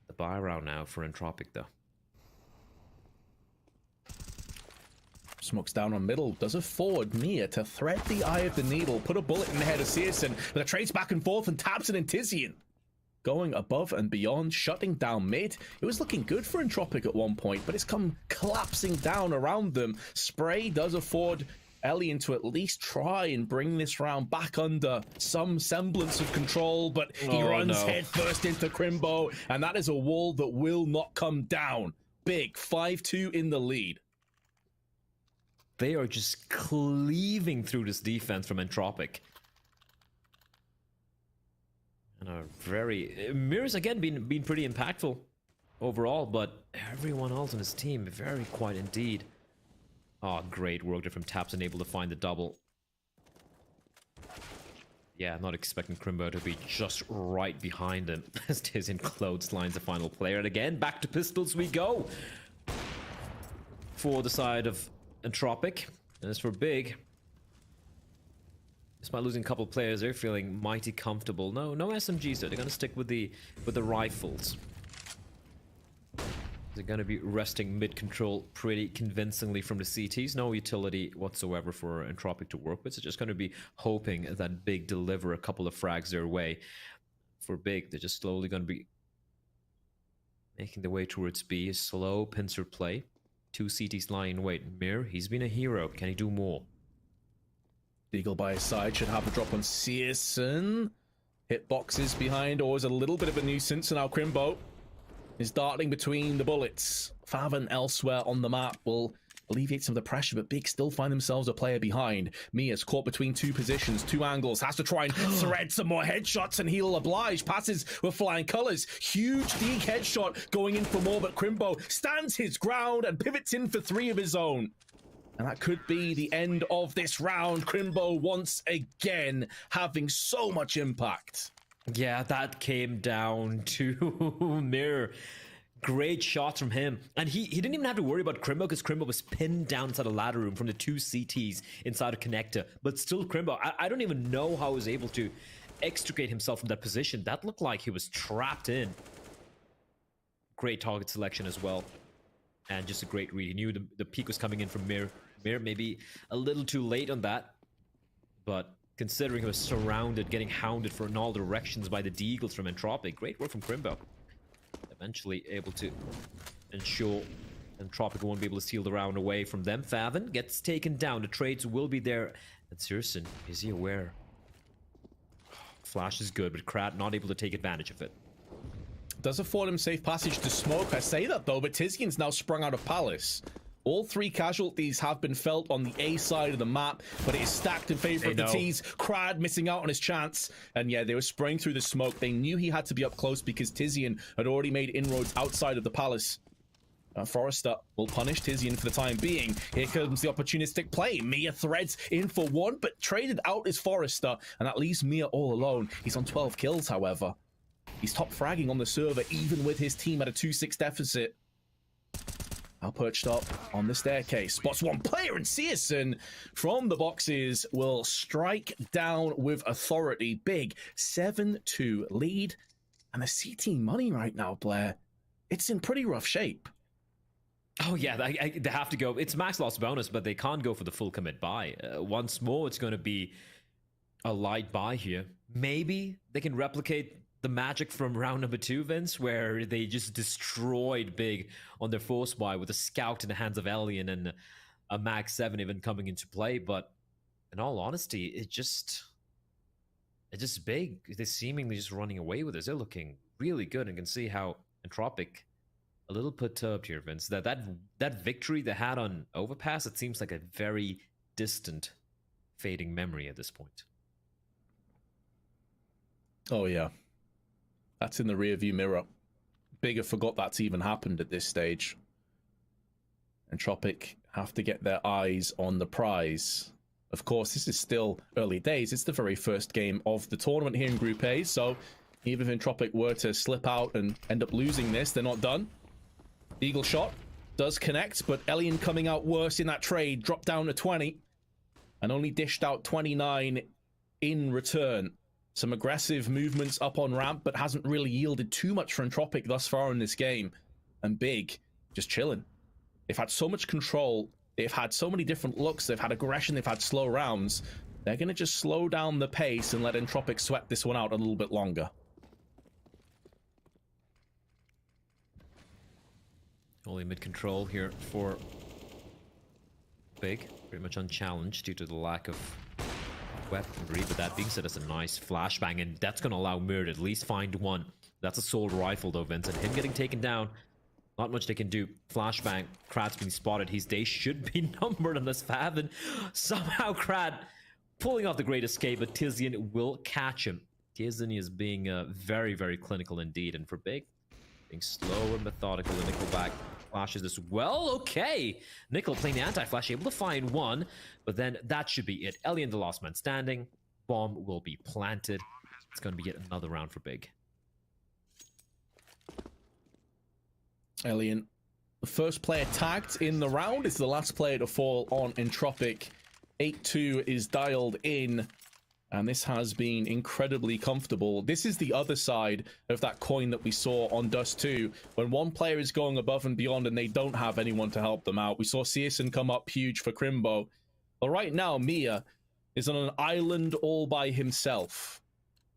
The buy round now for Entropiq, though. Smokes down on middle, does afford Mia to thread the eye of the needle, put a bullet in the head of Searson, but the trades back and forth, and Tabson and Tizian going above and beyond, shutting down mid. It was looking good for Entropiq at one point, but it's come collapsing down around them. Spray does afford Elian to at least try and bring this round back under some semblance of control, but he runs head first into Crimbo, and that is a wall that will not come down. Big 5-2 in the lead. They are just cleaving through this defense from Entropiq. And a very... Mirror's again been pretty impactful overall, but everyone else on his team, very quiet indeed. Oh, great work there from Taps, and able to find the double. Yeah, not expecting Crimbo to be just right behind him as Tizian clotheslines the final player. And again, back to pistols we go for the side of Entropiq. And as for Big, despite losing a couple players, they're feeling mighty comfortable. No SMGs though. They're gonna stick with the rifles. They're going to be resting mid-control pretty convincingly from the CTs. No utility whatsoever for Entropiq to work with. So just going to be hoping that Big deliver a couple of frags their way. For Big, they're just slowly going to be making the way towards B. Slow pincer play. 2 CTs lying in wait. Mir, he's been a hero. Can he do more? Deagle by his side should have a drop on Searson. Hitboxes behind, always a little bit of a nuisance. And now Crimbo is darting between the bullets. Faven elsewhere on the map will alleviate some of the pressure, but Big still find themselves a player behind. Mia's caught between 2 positions, 2 angles, has to try and thread some more headshots, and he'll oblige. Passes with flying colors. Huge Dig headshot going in for more, but Crimbo stands his ground and pivots in for 3 of his own. And that could be the end of this round. Crimbo once again having so much impact. Yeah, that came down to Mir. Great shots from him. And he didn't even have to worry about Crimbo, because Crimbo was pinned down inside a ladder room from the 2 CTs inside a connector. But still Crimbo, I don't even know how he was able to extricate himself from that position. That looked like he was trapped in. Great target selection as well. And just a great read. He knew the peak was coming in from Mir. Mir maybe a little too late on that. But considering he was surrounded, getting hounded in all directions by the Deagles from Entropiq. Great work from Crimbo. Eventually able to ensure Entropiq won't be able to steal the round away from them. Faven gets taken down. The trades will be there. And Searson, is he aware? Flash is good, but Krat not able to take advantage of it. Does afford him safe passage to smoke. I say that though, but Tizian's now sprung out of Palace. All 3 casualties have been felt on the A side of the map, but it is stacked in favor of the T's. Krad missing out on his chance. And yeah, they were spraying through the smoke. They knew he had to be up close because Tizian had already made inroads outside of the Palace. Forrester will punish Tizian for the time being. Here comes the opportunistic play. Mia threads in for 1, but traded out is Forrester, and that leaves Mia all alone. He's on 12 kills, however. He's top fragging on the server, even with his team at a 2-6 deficit. Now perched up on the staircase. Spots 1 player, and Searson from the boxes will strike down with authority. Big 7-2 lead. And the CT money right now, Blair, it's in pretty rough shape. Oh yeah, they have to go. It's max loss bonus, but they can't go for the full commit buy. Once more, it's going to be a light buy here. Maybe they can replicate the magic from round number 2, Vince, where they just destroyed Big on their force buy with a scout in the hands of Elian and a Mag 7 even coming into play. But in all honesty, it's just Big. They're seemingly just running away with this. They're looking really good, and can see how Entropiq a little perturbed here, Vince. That victory they had on Overpass, it seems like a very distant, fading memory at this point. Oh yeah. That's in the rearview mirror. Bigger forgot that's even happened at this stage. Entropiq have to get their eyes on the prize. Of course, this is still early days. It's the very first game of the tournament here in Group A, so even if Entropiq were to slip out and end up losing this, they're not done. Eagle shot does connect, but Elian coming out worse in that trade, dropped down to 20 and only dished out 29 in return. Some aggressive movements up on ramp, but hasn't really yielded too much for Entropiq thus far in this game. And Big, just chilling. They've had so much control. They've had so many different looks. They've had aggression. They've had slow rounds. They're going to just slow down the pace and let Entropiq sweat this one out a little bit longer. Only mid control here for Big. Pretty much unchallenged due to the lack of weaponry. But that being said, that's a nice flashbang, and that's going to allow Mir to at least find one. That's a sold rifle though, Vince, and him getting taken down, not much they can do. Flashbang, Krad's being spotted. His days should be numbered unless Faven somehow Krad pulling off the great escape, but Tizian will catch him. Tizian is being very, very clinical indeed, and for Big, being slow and methodical. The Nickelback flashes as well. Okay, Nickel playing the anti-flash, able to find one, but then that should be it. Elian, the last man standing. Bomb will be planted. It's going to be yet another round for Big. Elian, the first player tagged in the round, is the last player to fall on Entropiq. 8-2 is dialed in, and this has been incredibly comfortable. This is the other side of that coin that we saw on Dust 2, when one player is going above and beyond and they don't have anyone to help them out. We saw Searson come up huge for Crimbo, but right now Mia is on an island all by himself.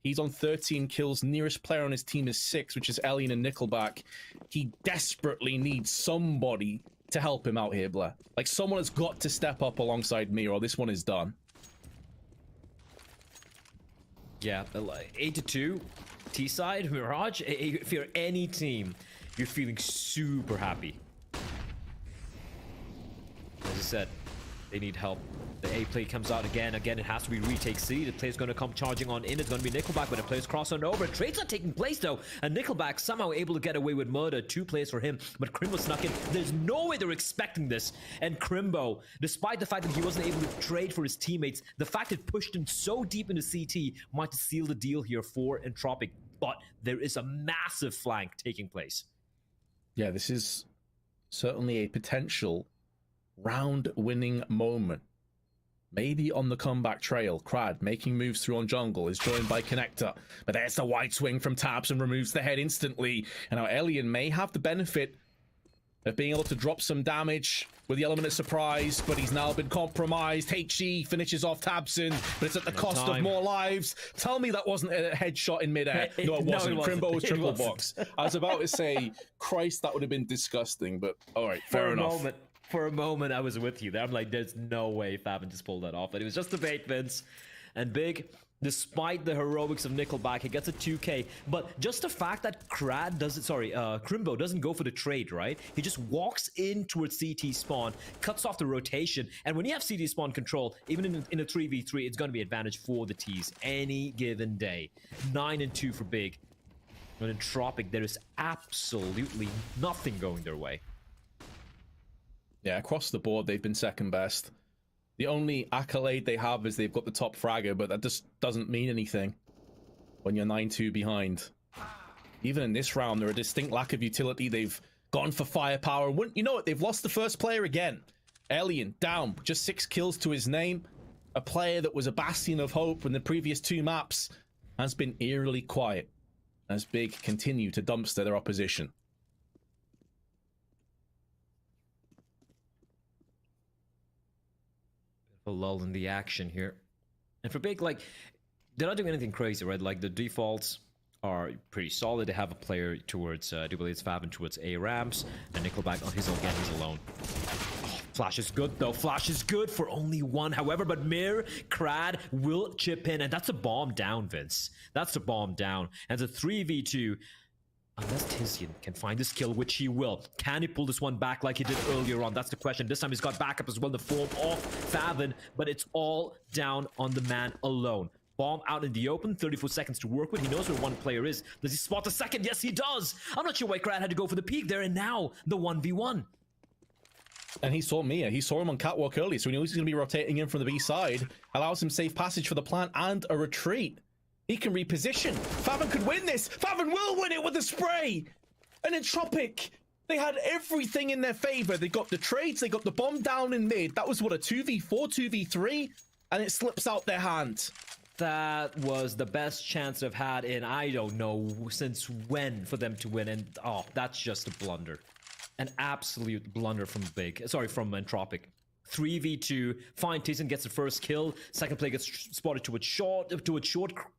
He's on 13 kills. Nearest player on his team is 6, which is Elian and Nickelback. He desperately needs somebody to help him out here, Blair. Like, someone has got to step up alongside me, or this one is done. Yeah, 8-2, T-side, Mirage. If you're any team, you're feeling super happy. As I said, they need help. The A play comes out again. Again, it has to be retake C. The player's going to come charging on in. It's going to be Nickelback, but the player's cross on over. Trades are taking place, though. And Nickelback somehow able to get away with murder. 2 plays for him, but Crimbo snuck in. There's no way they're expecting this. And Crimbo, despite the fact that he wasn't able to trade for his teammates, the fact it pushed him so deep into CT might seal the deal here for Entropiq. But there is a massive flank taking place. Yeah, this is certainly a potential round-winning moment. Maybe on the comeback trail. Krad making moves through on jungle is joined by Connector, but there's the wide swing from Tabs and removes the head instantly. And now Elian may have the benefit of being able to drop some damage with the element of surprise, but he's now been compromised. HE finishes off Tabson, but it's at the cost of more lives. Tell me that wasn't a headshot in midair. No, it wasn't. Crimbo was triple box. I was about to say, Christ, that would have been disgusting, but all right, fair enough. For a moment, I was with you there. I'm like, there's no way Faven just pulled that off. But it was just a bait, Vince. And Big, despite the heroics of Nickelback, he gets a 2K. But just the fact that Crimbo doesn't go for the trade, right? He just walks in towards CT spawn, cuts off the rotation. And when you have CT spawn control, even in a 3v3, it's going to be advantage for the Ts any given day. 9-2 for Big. But in Entropiq, there is absolutely nothing going their way. Yeah, across the board, they've been second best. The only accolade they have is they've got the top fragger, but that just doesn't mean anything when you're 9-2 behind. Even in this round, there are a distinct lack of utility. They've gone for firepower. And you know what? They've lost the first player again. Elian, down. Just 6 kills to his name. A player that was a bastion of hope in the previous 2 maps has been eerily quiet as Big continue to dumpster their opposition. A lull in the action here. And for Big, like, they're not doing anything crazy, right? Like, the defaults are pretty solid. They have a player towards BLUEJAYS Faven towards A ramps, and Nickelback on his own again, he's alone. Oh, Flash is good though. Flash is good for only 1. However, but Mir, Krad will chip in, and that's a bomb down, Vince. That's a bomb down. And it's a 3v2. Unless Tizian can find this kill, which he will. Can he pull this one back like he did earlier on? That's the question. This time he's got backup as well in the form of Faven, but it's all down on the man alone. Bomb out in the open, 34 seconds to work with. He knows where one player is. Does he spot the second? Yes, he does. I'm not sure why Krad had to go for the peek there, and now the 1v1. And he saw Mia. He saw him on catwalk early, so he knows he's going to be rotating in from the B side. Allows him safe passage for the plant and a retreat. He can reposition. Faven could win this. Faven will win it with the spray. And Entropiq, they had everything in their favor. They got the trades. They got the bomb down in mid. That was what, a 2v4, 2v3? And it slips out their hand. That was the best chance they've had in, I don't know, since when for them to win. And, oh, that's just a blunder. An absolute blunder from Entropiq. 3v2. Fine, Tyson gets the first kill. Second play gets spotted towards short.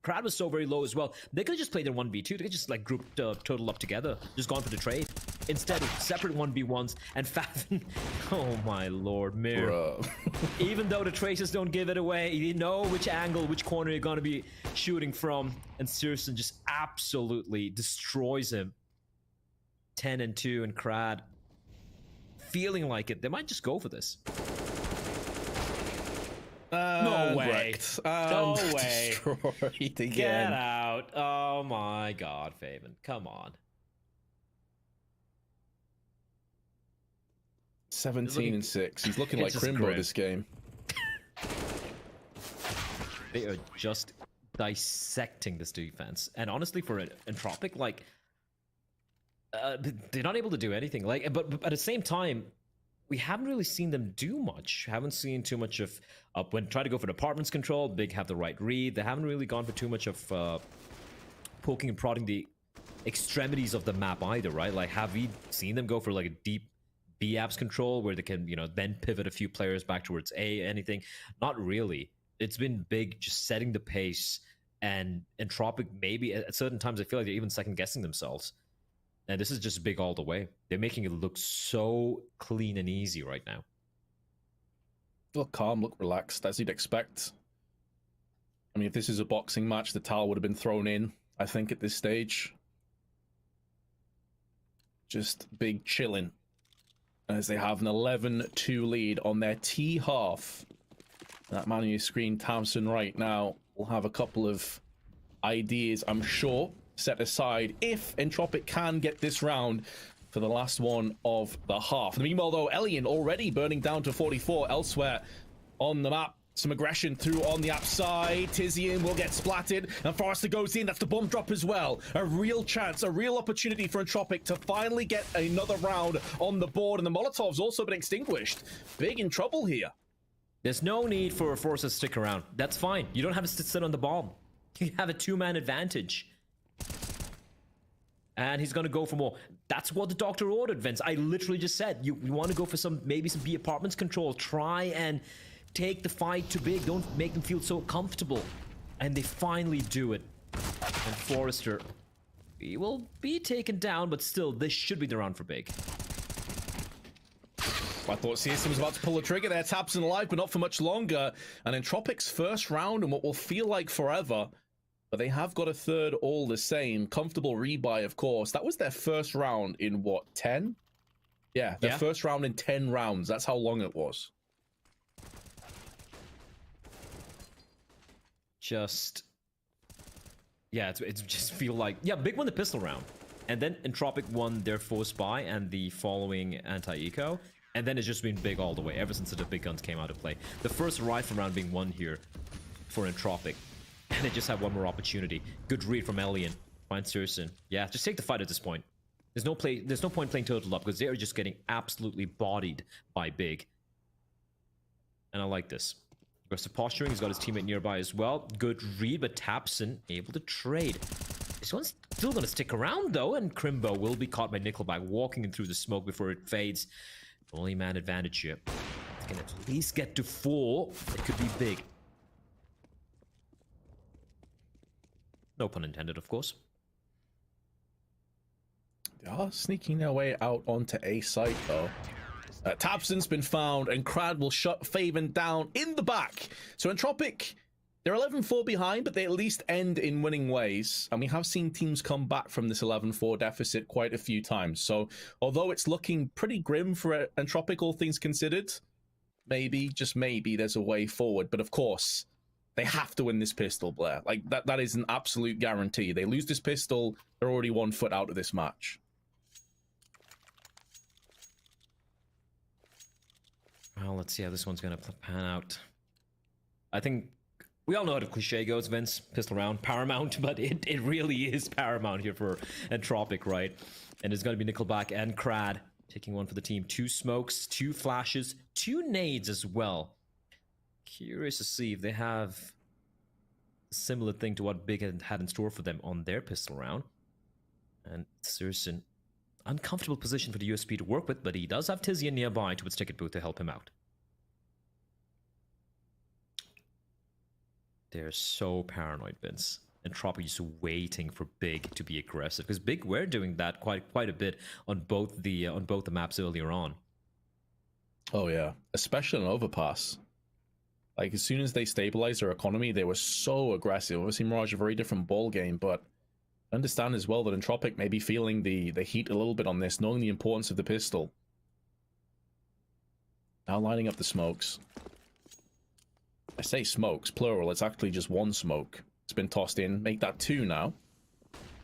Crowd was so very low as well. They could have just played their 1v2. They could just like grouped total up together. Just gone for the trade. Instead, separate 1v1s. And Faven, oh my lord, Mir. Even though the traces don't give it away, you know which angle, which corner you're going to be shooting from. And Searson just absolutely destroys him. 10-2, and Crad feeling like it. They might just go for this. No way. No way. Destroyed again. Get out. Oh my god, Faven. Come on. 17-6. He's looking like Crimbo this game. They are just dissecting this defense. And honestly, for Entropiq, like, they're not able to do anything. Like, but at the same time, we haven't really seen them do much. Haven't seen too much of when try to go for departments control. Big have the right read. They haven't really gone for too much of poking and prodding the extremities of the map either, right? Like, have we seen them go for like a deep B apps control where they can, you know, then pivot a few players back towards A? Anything? Not really. It's been big, just setting the pace. And Entropiq, maybe at certain times, I feel like they're even second guessing themselves. And this is just big all the way. They're making it look so clean and easy right now. Look calm, look relaxed, as you'd expect. I mean, if this is a boxing match, the towel would have been thrown in, I think, at this stage. Just big chilling. As they have an 11-2 lead on their T half. That man on your screen, Thompson, right now, will have a couple of ideas, I'm sure, set aside if Entropiq can get this round for the last one of the half. Meanwhile, though, Elian already burning down to 44 elsewhere on the map. Some aggression through on the upside. Tizian will get splatted, and Forrester goes in. That's the bomb drop as well. A real chance, a real opportunity for Entropiq to finally get another round on the board, and the Molotov's also been extinguished. Big in trouble here. There's no need for Forrester to stick around. That's fine. You don't have to sit on the bomb. You have a two-man advantage. And he's going to go for more. That's what the doctor ordered, Vince. I literally just said, you want to go for maybe some B apartments control. Try and take the fight to big. Don't make them feel so comfortable. And they finally do it. And Forrester, he will be taken down, but still, this should be the round for big. I thought CSM was about to pull the trigger there. Tabson alive, but not for much longer. And Entropiq's first round in what will feel like forever. But they have got a third all the same. Comfortable rebuy, of course. That was their first round in, what, 10? Yeah, their first round in 10 rounds. That's how long it was. Yeah, it's just feel like... Yeah, Big won the pistol round. And then Entropiq won their force buy and the following anti-eco. And then it's just been big all the way, ever since the big guns came out of play. The first rifle round being won here for Entropiq. And they just have one more opportunity. Good read from Elian. Find Searson. Yeah, just take the fight at this point. There's no point playing total up because they are just getting absolutely bodied by Big. And I like this. Aggressive posturing. He's got his teammate nearby as well. Good read, but Tapson able to trade. This one's still going to stick around though, and Crimbo will be caught by Nickelback walking in through the smoke before it fades. Only man advantage here. Can at least get to 4. It could be big. No pun intended, of course. They are sneaking their way out onto A site, though. Tabson's been found, and Crad will shut Faven down in the back. So Entropiq, they're 11-4 behind, but they at least end in winning ways. And we have seen teams come back from this 11-4 deficit quite a few times. So although it's looking pretty grim for Entropiq, all things considered, maybe, just maybe, there's a way forward. But of course, they have to win this pistol, Blair. Like, that is an absolute guarantee. They lose this pistol, they're already 1 foot out of this match. Well, let's see how this one's going to pan out. I think we all know how the cliche goes, Vince. Pistol round, paramount, but it really is paramount here for Entropiq, right? And it's going to be Nickelback and Crad taking one for the team. 2 smokes, 2 flashes, 2 nades as well. Curious to see if they have a similar thing to what Big had in store for them on their pistol round. And Searson, uncomfortable position for the USP to work with, but he does have Tizian nearby to its ticket booth to help him out. They're so paranoid, Vince. Entropiq is waiting for Big to be aggressive because Big were doing that quite a bit on both the maps earlier on. Oh yeah, especially on Overpass. Like as soon as they stabilized their economy, they were so aggressive. Obviously, Mirage a very different ball game, but I understand as well that Entropiq may be feeling the heat a little bit on this, knowing the importance of the pistol. Now lining up the smokes. I say smokes, plural. It's actually just one smoke. It's been tossed in. Make that two now.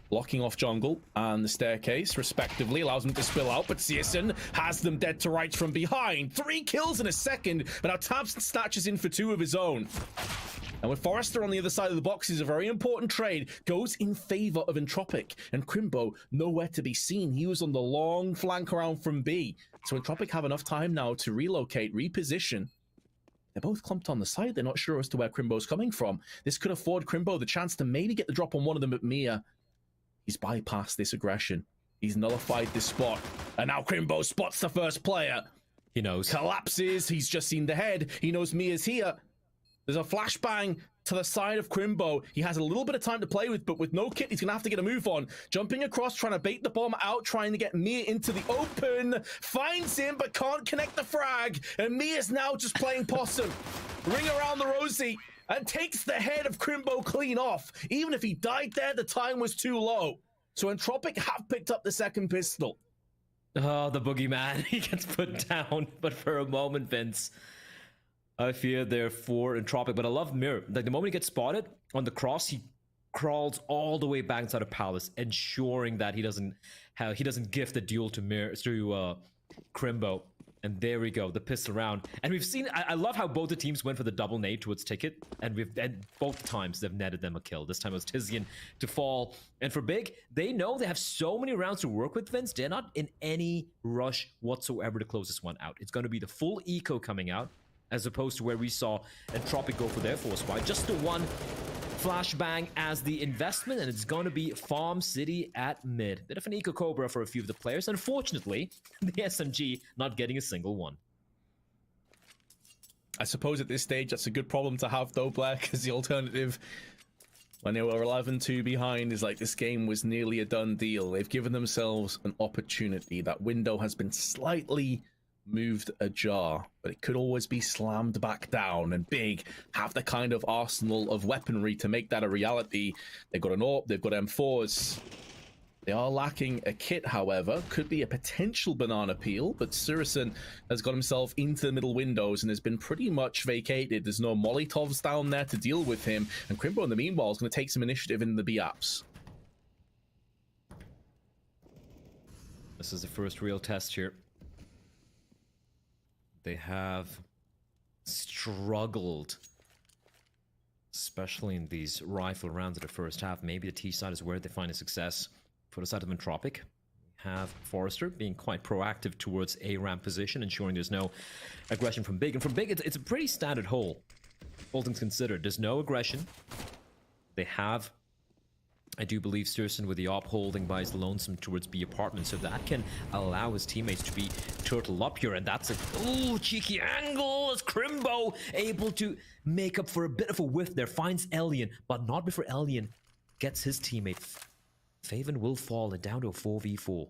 Blocking off jungle and the staircase, respectively, allows them to spill out, but Searson has them dead to rights from behind. 3 kills in a second, but now tabseN snatches in for 2 of his own. And with Forrester on the other side of the boxes, a very important trade goes in favor of Entropiq, and Crimbo nowhere to be seen. He was on the long flank around from B. So Entropiq have enough time now to relocate, reposition. They're both clumped on the side. They're not sure as to where Crimbo's coming from. This could afford Crimbo the chance to maybe get the drop on one of them at Mia. He's bypassed this aggression. He's nullified this spot. And now Crimbo spots the first player. He knows. Collapses. He's just seen the head. He knows Mia's here. There's a flashbang to the side of Crimbo. He has a little bit of time to play with, but with no kit, he's going to have to get a move on. Jumping across, trying to bait the bomb out, trying to get Mia into the open. Finds him, but can't connect the frag. And Mia's now just playing possum. Ring around the rosy. And takes the head of Crimbo clean off. Even if he died there, the time was too low. So Entropiq have picked up the second pistol. Oh, the boogeyman. He gets put down. But for a moment, Vince, I fear there for Entropiq. But I love Mir. Like the moment he gets spotted on the cross, he crawls all the way back inside of Palace, ensuring that he doesn't gift the duel to Crimbo. And there we go, the pistol round. And we've seen, I love how both the teams went for the double nade towards Ticket, and both times they've netted them a kill. This time it was Tizian to fall. And for Big, they know they have so many rounds to work with, Vince. They're not in any rush whatsoever to close this one out. It's going to be the full eco coming out, as opposed to where we saw Entropiq go for their force wide. Just the one flashbang as the investment, and it's going to be Farm City at mid. Bit of an eco cobra for a few of the players. Unfortunately, the SMG not getting a single one. I suppose at this stage that's a good problem to have though, Blair, because the alternative when they were 11-2 behind is like this game was nearly a done deal. They've given themselves an opportunity. That window has been slightly moved ajar, but it could always be slammed back down, and Big have the kind of arsenal of weaponry to make that a reality. They've got an AWP, they've got M4s. They are lacking a kit, however. Could be a potential banana peel, but Searson has got himself into the middle windows and has been pretty much vacated. There's no Molotovs down there to deal with him, and Crimbo in the meanwhile is going to take some initiative in the B apps. This is the first real test here. They have struggled, especially in these rifle rounds of the first half. Maybe the T side is where they find a success. For the side of Entropiq, we have Forrester being quite proactive towards a ramp position, ensuring there's no aggression from Big. And from Big, it's a pretty standard hole, all things considered. There's no aggression. They have, I do believe, Searson with the op holding by his lonesome towards B apartment, so that can allow his teammates to be turtle up here. And that's a cheeky angle as Crimbo able to make up for a bit of a whiff there. Finds Elian, but not before Elian gets his teammate. Faven will fall and down to a 4v4.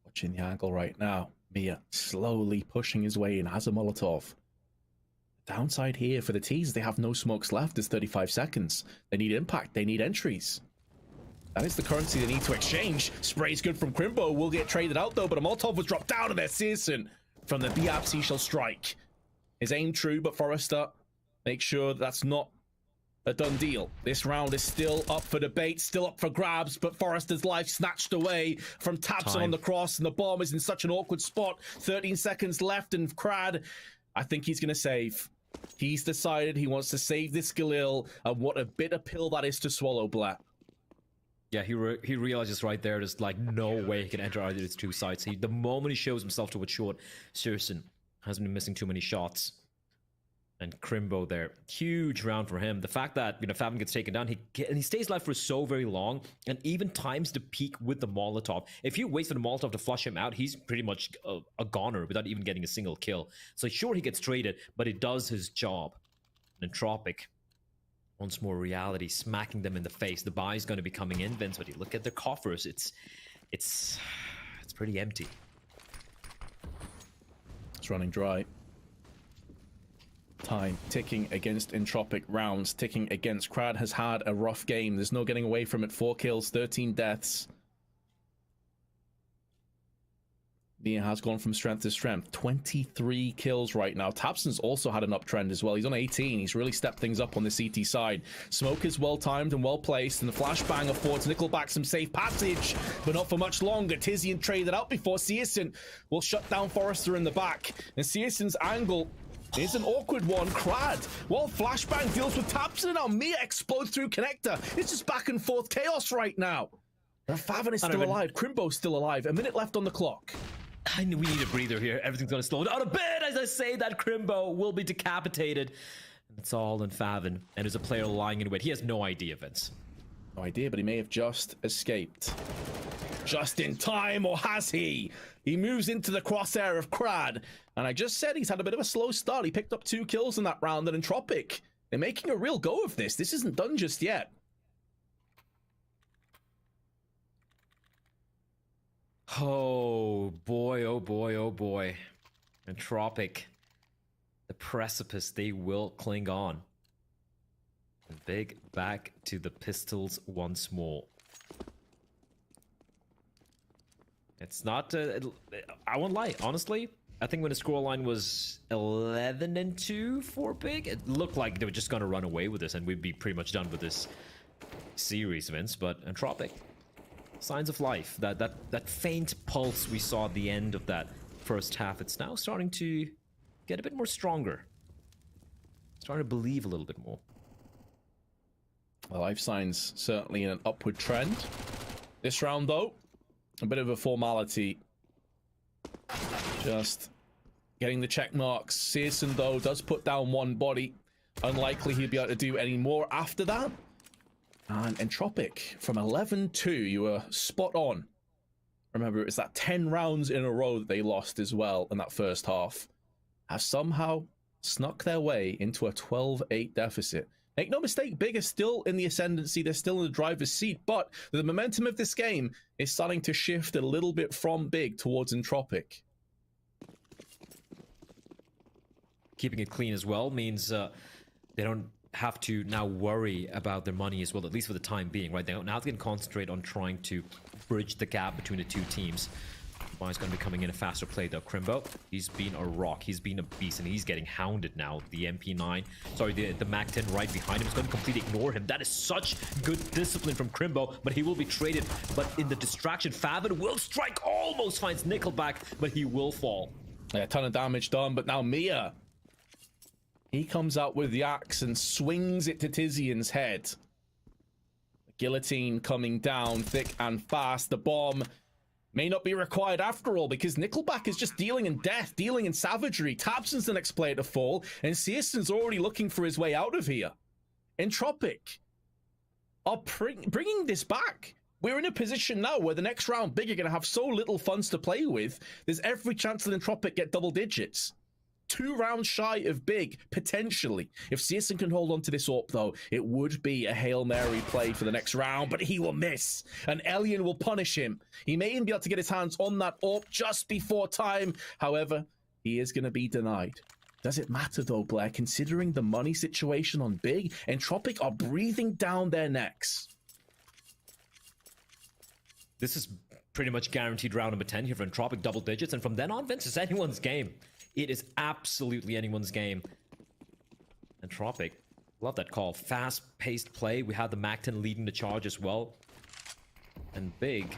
Watching the angle right now. Mia slowly pushing his way in, has a Molotov. Downside here for the T's, they have no smokes left. There's 35 seconds. They need impact. They need entries. That is the currency they need to exchange. Spray's good from Crimbo. Will get traded out though, but a Molotov was dropped down, and there's Searson from the B-Apps. He shall strike. His aim true, but Forrester makes sure that's not a done deal. This round is still up for debate, still up for grabs, but Forrester's life snatched away from tabseN on the cross, and the bomb is in such an awkward spot. 13 seconds left, and Krad, I think he's going to save. He's decided he wants to save this Galil, and what a bitter pill that is to swallow, Black. Yeah, he realizes right there there's like no way he can enter either of these two sites. The moment he shows himself to a short, Searson has been missing too many shots. And Crimbo there, huge round for him. The fact that, you know, Faven gets taken down, he stays alive for so very long, and even times the peak with the Molotov. If you wait for the Molotov to flush him out, he's pretty much a goner without even getting a single kill. So sure, he gets traded, but it does his job. Entropiq, once more reality smacking them in the face. The buy is going to be coming in, Vince, but you look at their coffers, it's pretty empty. It's running dry. Time ticking against Entropiq, rounds ticking against. Crad has had a rough game. There's no getting away from it. 4 kills, 13 deaths. Mia has gone from strength to strength. 23 kills right now. tabseN's also had an uptrend as well. He's on 18. He's really stepped things up on the CT side. Smoke is well timed and well placed, and the flashbang affords Nickelback some safe passage, but not for much longer. Tizian traded out before csgo will shut down Forrester in the back, and csgo's angle is an awkward one. Crad, well, flashbang deals with tabseN, now Mia explodes through connector. It's just back and forth chaos right now. Faven is still alive. Crimbo's still alive. A minute left on the clock. I know we need a breather here. Everything's going to slow down a bit as I say that Crimbo will be decapitated. It's all in Faven, and there's a player lying in wait. He has no idea, Vince. No idea, but he may have just escaped. Just in time, or has he? He moves into the crosshair of Crad, and I just said he's had a bit of a slow start. He picked up 2 kills in that round, and Entropiq, they're making a real go of this. This isn't done just yet. Oh boy, oh boy, oh boy. Entropiq, the precipice, they will cling on. Big back to the pistols once more. It's not, I won't lie, honestly, I think when the scoreline was 11-2 for Big, it looked like they were just going to run away with this and we'd be pretty much done with this series, Vince, but Entropiq, signs of life. That faint pulse we saw at the end of that first half, it's now starting to get a bit more stronger. Starting to believe a little bit more. The life signs certainly in an upward trend. This round, though, a bit of a formality. Just getting the check marks. csgo, though, does put down 1 body. Unlikely he'll be able to do any more after that. And Entropiq, from 11-2, you were spot on. Remember, it was that 10 rounds in a row that they lost as well in that first half. Have somehow snuck their way into a 12-8 deficit. Make no mistake, Big is still in the ascendancy. They're still in the driver's seat, but the momentum of this game is starting to shift a little bit from Big towards Entropiq. Keeping it clean as well means they don't have to now worry about their money as well, at least for the time being, right? They now can concentrate on trying to bridge the gap between the 2 teams. He's going to be coming in a faster play though. Crimbo, he's been a rock, he's been a beast, and he's getting hounded now. The MP9, sorry, the MAC-10 right behind him is going to completely ignore him. That is such good discipline from Crimbo, but he will be traded. But in the distraction, Faven will strike, almost finds Nickelback, but he will fall. Yeah, a ton of damage done, but now Mia, he comes out with the axe and swings it to Tizian's head. The guillotine coming down thick and fast. The bomb may not be required after all, because Nickelback is just dealing in death, dealing in savagery. tabseN's the next player to fall, and csgo's already looking for his way out of here. Entropiq are bringing this back. We're in a position now where the next round, Big are going to have so little funds to play with. There's every chance that Entropiq get double digits. 2 rounds shy of Big, potentially. If csgo can hold on to this AWP, though, it would be a Hail Mary play for the next round, but he will miss, and Elian will punish him. He may even be able to get his hands on that AWP just before time. However, he is going to be denied. Does it matter, though, Blair, considering the money situation on Big? Entropiq are breathing down their necks. This is pretty much guaranteed round number 10 here for Entropiq, double digits, and from then on, Vince, it's anyone's game. It is absolutely anyone's game. Entropiq, love that call. Fast-paced play. We have the MAC-10 leading the charge as well. And Big,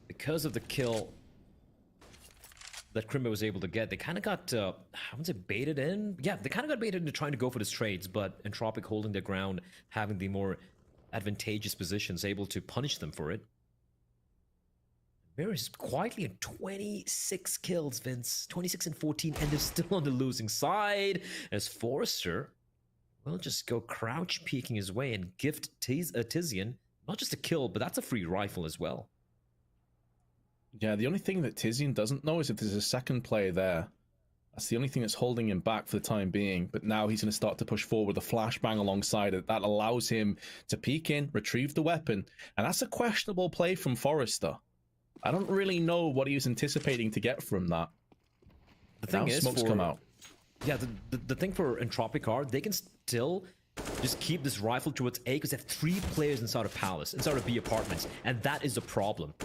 because of the kill that Crimbo was able to get, they kind of got, I wouldn't say baited in. Yeah, they kind of got baited into trying to go for these trades, but Entropiq holding their ground, having the more advantageous positions, able to punish them for it. Mirror is quietly at 26 kills, Vince. 26 and 14, and they're still on the losing side. As Forrester will just go crouch peeking his way and gift Tizian not just a kill, but that's a free rifle as well. Yeah, the only thing that Tizian doesn't know is if there's a second player there. That's the only thing that's holding him back for the time being. But now he's going to start to push forward with a flashbang alongside it. That allows him to peek in, retrieve the weapon. And that's a questionable play from Forrester. I don't really know what he was anticipating to get from that. The thing is, smoke's come out. Yeah, the thing for Entropiq are they can still just keep this rifle towards A because they have 3 players inside of Palace, inside of B apartments. And that is a problem.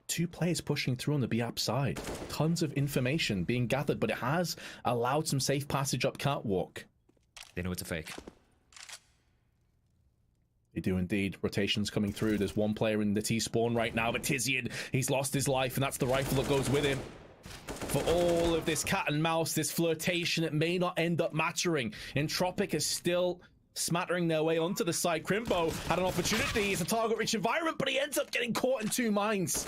2 players pushing through on the B-App side. Tons of information being gathered, but it has allowed some safe passage up catwalk. They know it's a fake. They do indeed. Rotations coming through. There's 1 player in the T-spawn right now, but Tizian, he's lost his life, and that's the rifle that goes with him. For all of this cat and mouse, this flirtation, it may not end up mattering. Entropiq is still smattering their way onto the side. Crimbo had an opportunity. It's a target-rich environment, but he ends up getting caught in 2 mines.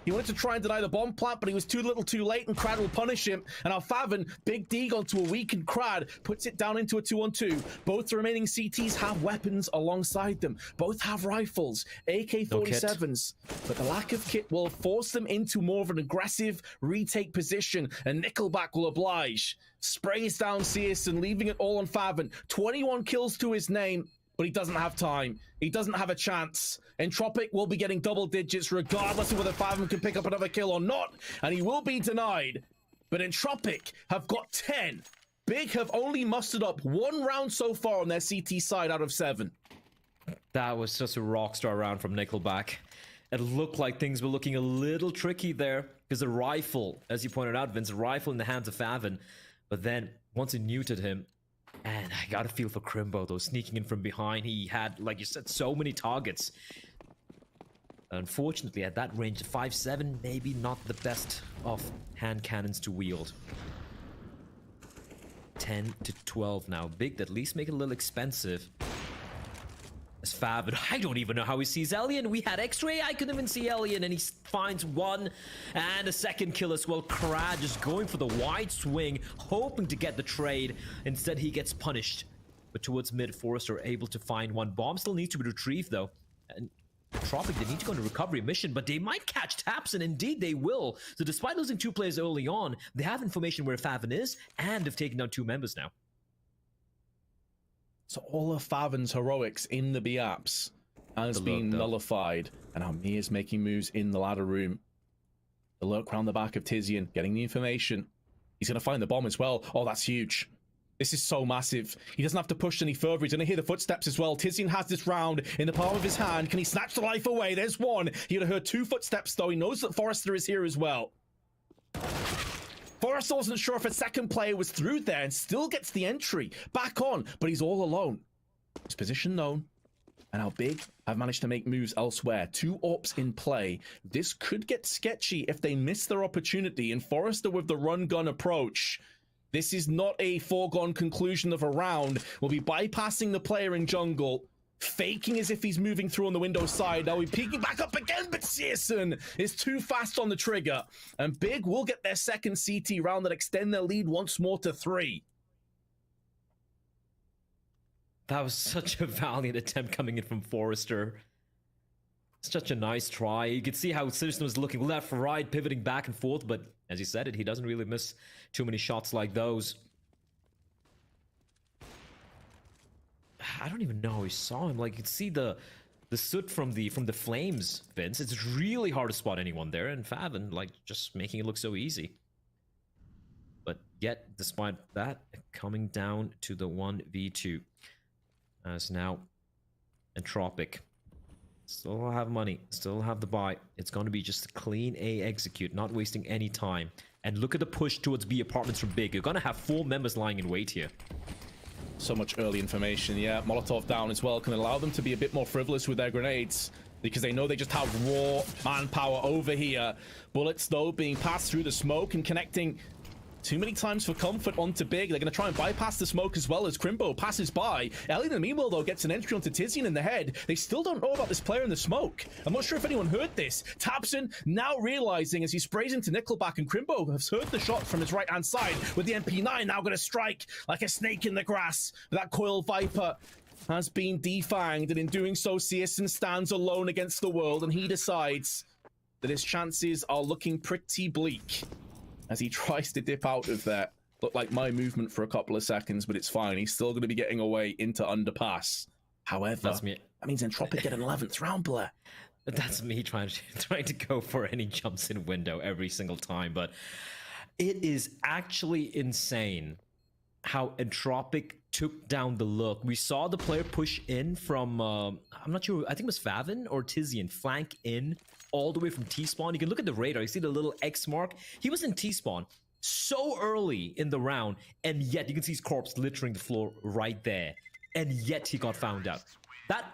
He wanted to try and deny the bomb plant, but he was too little too late, and Crad will punish him. And now Favin, Big Dig onto a weakened Crad, puts it down into a 2-on-2. Both the remaining CTs have weapons alongside them. Both have rifles, AK-47s. But the lack of kit will force them into more of an aggressive retake position, and Nickelback will oblige. Sprays down Searson, leaving it all on Favin. 21 kills to his name, but he doesn't have time. He doesn't have a chance. Entropiq will be getting double digits regardless of whether Favin can pick up another kill or not, and he will be denied. But Entropiq have got 10. Big have only mustered up 1 round so far on their CT side out of 7. That was just a rockstar round from Nickelback. It looked like things were looking a little tricky there, because the rifle, as you pointed out, Vince, a rifle in the hands of Favin. But then, once it neutered him, and I got a feel for Crimbo, though, sneaking in from behind. He had, like you said, so many targets. Unfortunately, at that range, 5.7, maybe not the best of hand cannons to wield. 10 to 12 now. Big, at least make it a little expensive. As Favin, I don't even know how he sees Elian. We had X-ray, I couldn't even see Elian, and he finds 1 and a second kill as well. Crad just going for the wide swing, hoping to get the trade. Instead, he gets punished. But towards mid, Forrester able to find 1 bomb. Still needs to be retrieved, though. And Entropiq, they need to go on a recovery mission, but they might catch taps, and indeed they will. So despite losing 2 players early on, they have information where Favin is, and have taken down 2 members now. So all of Favin's heroics in the B-Apps has been nullified. And now Mia's making moves in the ladder room. The lurk round the back of Tizian, getting the information. He's going to find the bomb as well. Oh, that's huge. This is so massive. He doesn't have to push any further. He's going to hear the footsteps as well. Tizian has this round in the palm of his hand. Can he snatch the life away? There's 1. He would have heard 2 footsteps, though. He knows that Forrester is here as well. Forrester wasn't sure if a second player was through there and still gets the entry back on, but he's all alone. His position known, and how Big have managed to make moves elsewhere. 2 AWPs in play. This could get sketchy if they miss their opportunity, and Forrester with the run-gun approach. This is not a foregone conclusion of a round. We'll be bypassing the player in jungle, faking as if he's moving through on the window side. Now we're peeking back up again, but Searson is too fast on the trigger. And Big will get their second CT round that extend their lead once more to 3. That was such a valiant attempt coming in from Forrester. Such a nice try. You could see how Searson was looking left, right, pivoting back and forth, but as he said it, he doesn't really miss too many shots like those. I don't even know how he saw him. Like, you could see the soot from the flames, Vince. It's really hard to spot anyone there, and Favin, like, just making it look so easy. But yet, despite that, coming down to the 1v2. As now, Entropiq still have money, still have the buy. It's going to be just clean A execute, not wasting any time. And look at the push towards B apartments from Big. You're going to have 4 members lying in wait here. So much early information, yeah. Molotov down as well can allow them to be a bit more frivolous with their grenades, because they know they just have raw manpower over here. Bullets, though, being passed through the smoke and connecting too many times for comfort onto Big. They're going to try and bypass the smoke as well as Crimbo passes by. Ellie, in the meanwhile, though, gets an entry onto Tizian in the head. They still don't know about this player in the smoke. I'm not sure if anyone heard this. Tabson now realizing as he sprays into Nickelback, and Crimbo has heard the shot from his right-hand side with the MP9 now going to strike like a snake in the grass. But that Coil Viper has been defanged, and in doing so, Searson stands alone against the world, and he decides that his chances are looking pretty bleak as he tries to dip out of there. Looked like my movement for a couple of seconds, but it's fine. He's still going to be getting away into underpass. However, that means Entropiq get an 11th round, Blair. That's me trying to go for any jumps in window every single time, but it is actually insane how Entropiq took down the look. We saw the player push in from, I'm not sure, I think it was Favin or Tizian, flank in all the way from T-spawn. You can look at the radar, you see the little X mark. He was in T-spawn so early in the round, and yet you can see his corpse littering the floor right there, and yet he got found out. That,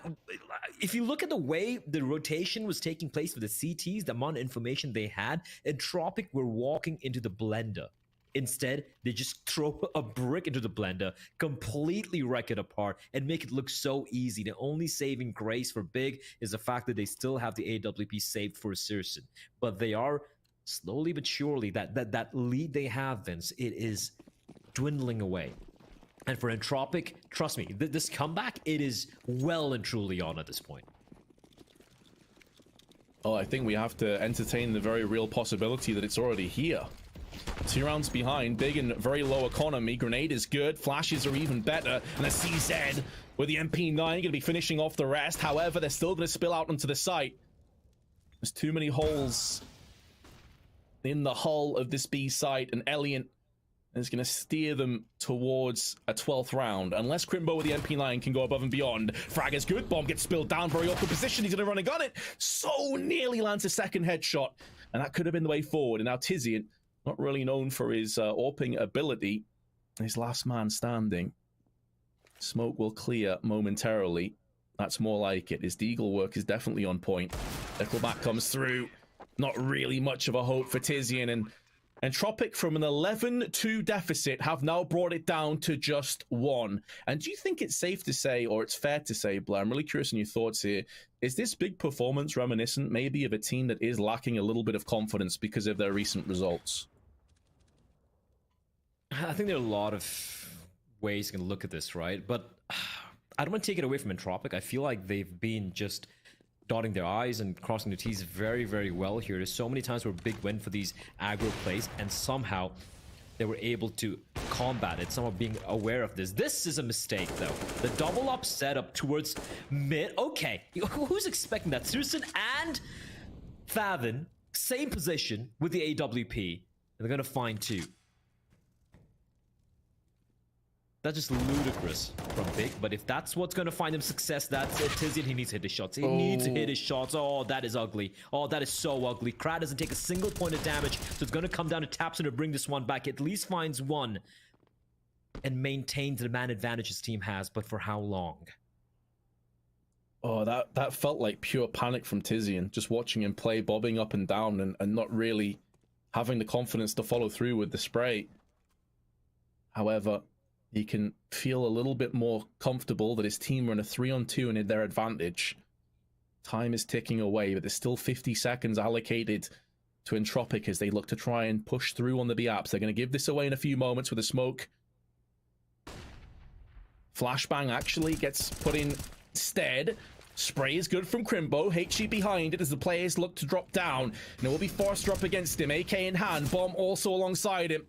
if you look at the way the rotation was taking place for the CTs, the amount of information they had, Entropiq were walking into the blender. Instead, they just throw a brick into the blender, completely wreck it apart, and make it look so easy. The only saving grace for Big is the fact that they still have the AWP saved for Sirson. But they are slowly but surely, that lead they have, Vince, it is dwindling away. And for Entropiq, trust me, this comeback, it is well and truly on at this point. Oh, I think we have to entertain the very real possibility that it's already here. 2 rounds behind, Big and very low economy. Grenade is good, flashes are even better, and a CZ with the MP9 going to be finishing off the rest. However, they're still going to spill out onto the site. There's too many holes in the hull of this B site, and Elian is going to steer them towards a 12th round. Unless Crimbo with the MP9 can go above and beyond. Frag is good. Bomb gets spilled down. Very awkward position. He's going to run and gun it. So nearly lands a second headshot. And that could have been the way forward. And now Tizian, not really known for his AWPing ability, his last man standing. Smoke will clear momentarily. That's more like it. His deagle work is definitely on point. Nickelback comes through. Not really much of a hope for Tizian, and Entropiq from an 11-2 deficit have now brought it down to just 1. And do you think it's safe to say, or it's fair to say, Blair, I'm really curious on your thoughts here, is this big performance reminiscent maybe of a team that is lacking a little bit of confidence because of their recent results? I think there are a lot of ways you can look at this, right? But I don't want to take it away from Entropiq. I feel like they've been just dotting their I's and crossing their T's very, very well here. There's so many times where big win for these aggro plays, and somehow they were able to combat it. Somehow being aware of this. This is a mistake, though. The double up setup towards mid. Okay, who's expecting that? Sirson and Favin, same position with the AWP, and they're gonna find 2. That's just ludicrous from Big, but if that's what's going to find him success, that's it. Tizian, he needs to hit his shots. He needs to hit his shots. Oh, that is ugly. Oh, that is so ugly. Krat doesn't take a single point of damage, so it's going to come down to Tapson to bring this one back. At least finds 1 and maintains the man advantage his team has, but for how long? Oh, that felt like pure panic from Tizian, just watching him play, bobbing up and down, and not really having the confidence to follow through with the spray. However, he can feel a little bit more comfortable that his team are in a 3-on-2 and in their advantage. Time is ticking away, but there's still 50 seconds allocated to Entropiq as they look to try and push through on the B-apps. They're going to give this away in a few moments with a smoke. Flashbang actually gets put in instead. Spray is good from Crimbo. HG behind it as the players look to drop down. And it will be Forrester up against him. AK in hand. Bomb also alongside him.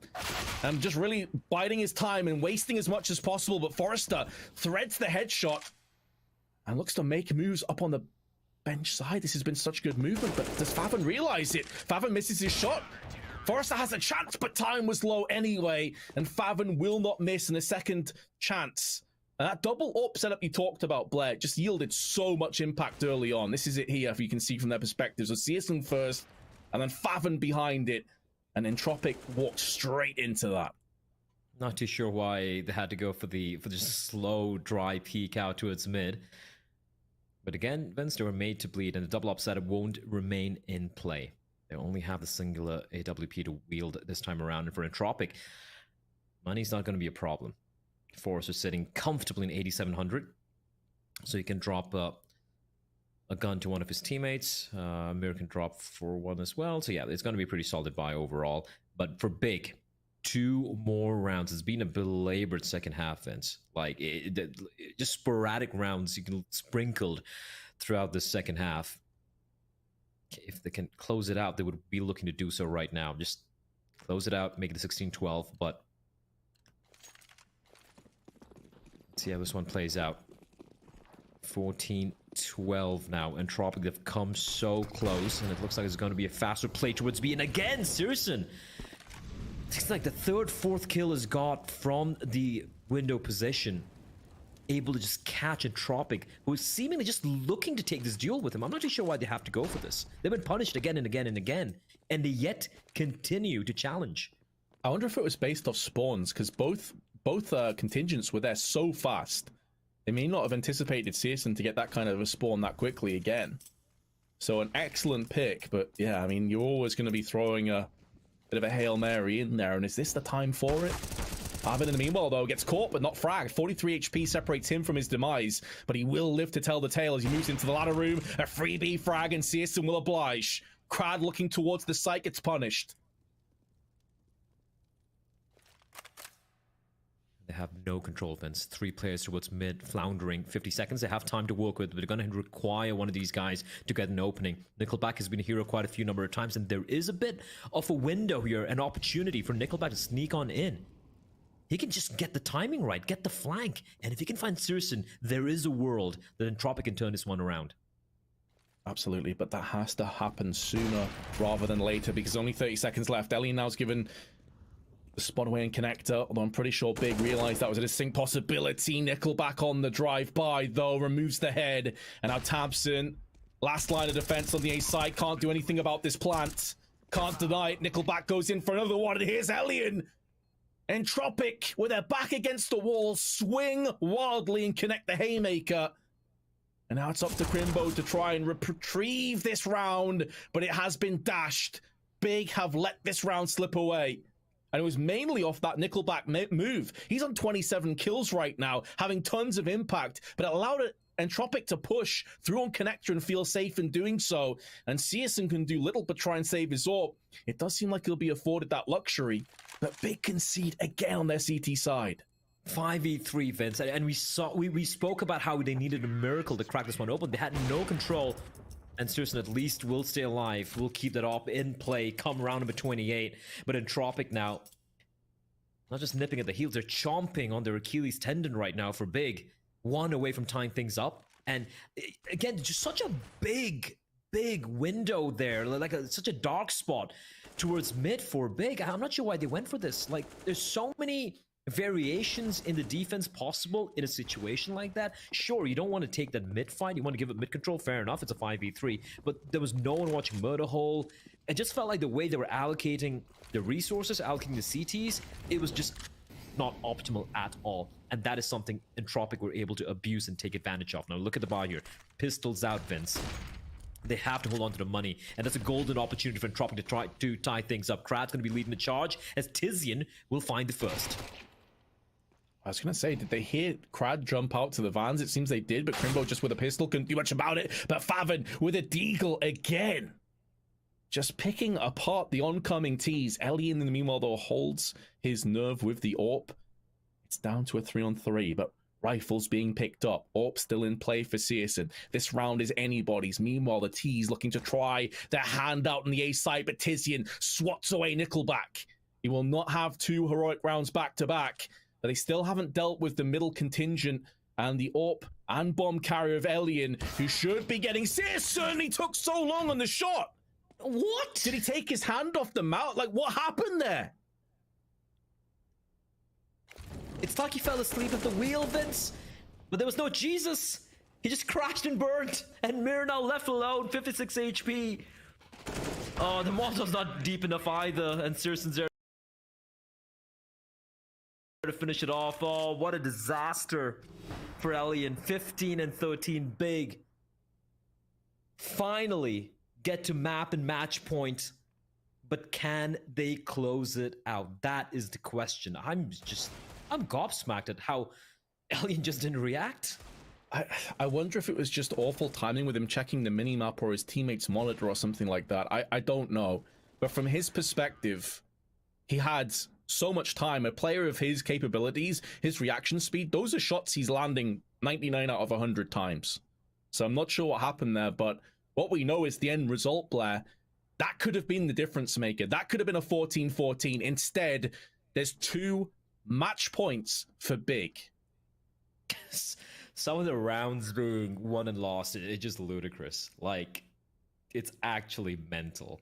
And just really biding his time and wasting as much as possible. But Forrester threads the headshot and looks to make moves up on the bench side. This has been such good movement. But does Favin realize it? Favin misses his shot. Forrester has a chance, but time was low anyway. And Favin will not miss in a second chance. And that double up setup you talked about, Blair, just yielded so much impact early on. This is it here, if you can see from their perspective. So Searson first, and then Favin behind it, and Entropiq walked straight into that. Not too sure why they had to go for the slow, dry peek out towards mid. But again, Vince, they were made to bleed, and the double up setup won't remain in play. They only have the singular AWP to wield this time around. And for Entropiq, money's not going to be a problem. Forrester sitting comfortably in 8,700, so he can drop a gun to one of his teammates. Mir can drop for 1 as well. So yeah, it's going to be a pretty solid buy overall. But for Big, 2 more rounds. It's been a belabored second half, Vince. Like just sporadic rounds you can sprinkled throughout the second half. If they can close it out, they would be looking to do so right now. Just close it out, make it a 16-12, but let's see how this one plays out. 14-12 now. Entropiq, they've come so close, and it looks like it's going to be a faster play towards B. And again, Searson, it's like the third, fourth kill is got from the window position. Able to just catch Entropiq, who is seemingly just looking to take this duel with him. I'm not too sure why they have to go for this. They've been punished again and again and again, and they yet continue to challenge. I wonder if it was based off spawns, because both contingents were there so fast. They may not have anticipated Searson to get that kind of a spawn that quickly again. So an excellent pick, but yeah, I mean, you're always going to be throwing a bit of a Hail Mary in there, and is this the time for it? Faven in the meanwhile, though, gets caught but not fragged. 43 HP separates him from his demise, but he will live to tell the tale as he moves into the ladder room. A freebie frag, and Searson will oblige. Crad looking towards the site gets punished. They have no control, Vince. 3 players towards mid, floundering. 50 seconds they have time to work with, but they're going to require one of these guys to get an opening. Nickelback has been a hero quite a few number of times, and there is a bit of a window here, an opportunity for Nickelback to sneak on in. He can just get the timing right, get the flank, and if he can find Searson, there is a world that Entropiq can turn this one around. Absolutely, but that has to happen sooner rather than later, because only 30 seconds left. Ellie now's given the spot away and connector, although I'm pretty sure Big realized that was a distinct possibility. Nickelback on the drive-by, though, removes the head, and now Tabson, last line of defense on the A side, can't do anything about this plant. Can't deny it. Nickelback goes in for another one, and here's Elian. Entropiq, with their back against the wall, swing wildly and connect the haymaker. And now it's up to Crimbo to try and retrieve this round, but it has been dashed. Big have let this round slip away. And it was mainly off that Nickelback move. He's on 27 kills right now, having tons of impact, but it allowed Entropiq to push through on connector and feel safe in doing so. And Searson can do little but try and save his AWP. It does seem like he'll be afforded that luxury, but Big concede again on their CT side. 5v3, Vince, and we spoke about how they needed a miracle to crack this one open. They had no control, and Searson at least will stay alive. Will keep that up in play, come round number 28. But Entropiq now, not just nipping at the heels, they're chomping on their Achilles tendon right now for Big. One away from tying things up, and again, just such a big window there, like such a dark spot towards mid for Big. I'm not sure why they went for this. Like, there's so many variations in the defense possible in a situation like that. Sure, you don't want to take that mid fight, you want to give it mid control, fair enough, it's a 5v3, but there was no one watching Murder Hole. It just felt like the way they were allocating the resources, allocating the CTs, it was just not optimal at all. And that is something Entropiq were able to abuse and take advantage of. Now look at the bar here. Pistols out, Vince. They have to hold on to the money, and that's a golden opportunity for Entropiq to try to tie things up. Krad's going to be leading the charge, as Tizian will find the first. I was going to say, did they hear Krad jump out to the vans? It seems they did, but Crimbo just with a pistol couldn't do much about it. But Faven with a deagle again. Just picking apart the oncoming T's. Elian, in the meanwhile, though, holds his nerve with the AWP. It's down to a 3-on-3, but rifles being picked up. AWP still in play for Searson. This round is anybody's. Meanwhile, the T's looking to try their hand out on the A side, but Tizian swats away Nickelback. He will not have 2 heroic rounds back-to-back. But they still haven't dealt with the middle contingent and the AWP and bomb carrier of Elian, who should be getting Searson. He took so long on the shot. What? Did he take his hand off the mount? Like, what happened there? It's like he fell asleep at the wheel, Vince. But there was no Jesus. He just crashed and burned. And Mir now left alone, 56 HP. Oh, the Molotov's not deep enough either. And Searson's there to finish it off. Oh, what a disaster for Elian. 15-13, Big. Finally get to map and match point, but can they close it out? That is the question. I'm gobsmacked at how Elian just didn't react. I wonder if it was just awful timing with him checking the minimap or his teammate's monitor or something like that. I don't know. But from his perspective, he had so much time. A player of his capabilities, his reaction speed, those are shots he's landing 99 out of 100 times. So I'm not sure what happened there, but What we know is the end result, Blair. That could have been the difference maker. That could have been a 14-14. Instead, there's 2 match points for Big. Some of the rounds being won and lost, it's just ludicrous. Like, it's actually mental.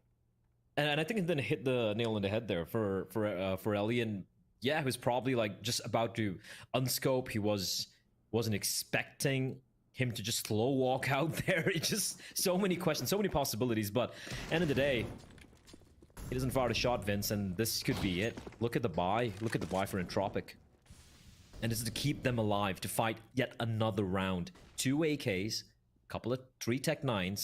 And I think it didn't hit the nail on the head there for Elian. Yeah, he was probably like just about to unscope. He wasn't expecting him to just slow walk out there. It's just so many questions, so many possibilities. But end of the day, he doesn't fire a shot, Vince, and this could be it. Look at the buy. Look at the buy for Entropiq. And this is to keep them alive, to fight yet another round. 2 AKs, couple of 3 Tech 9s,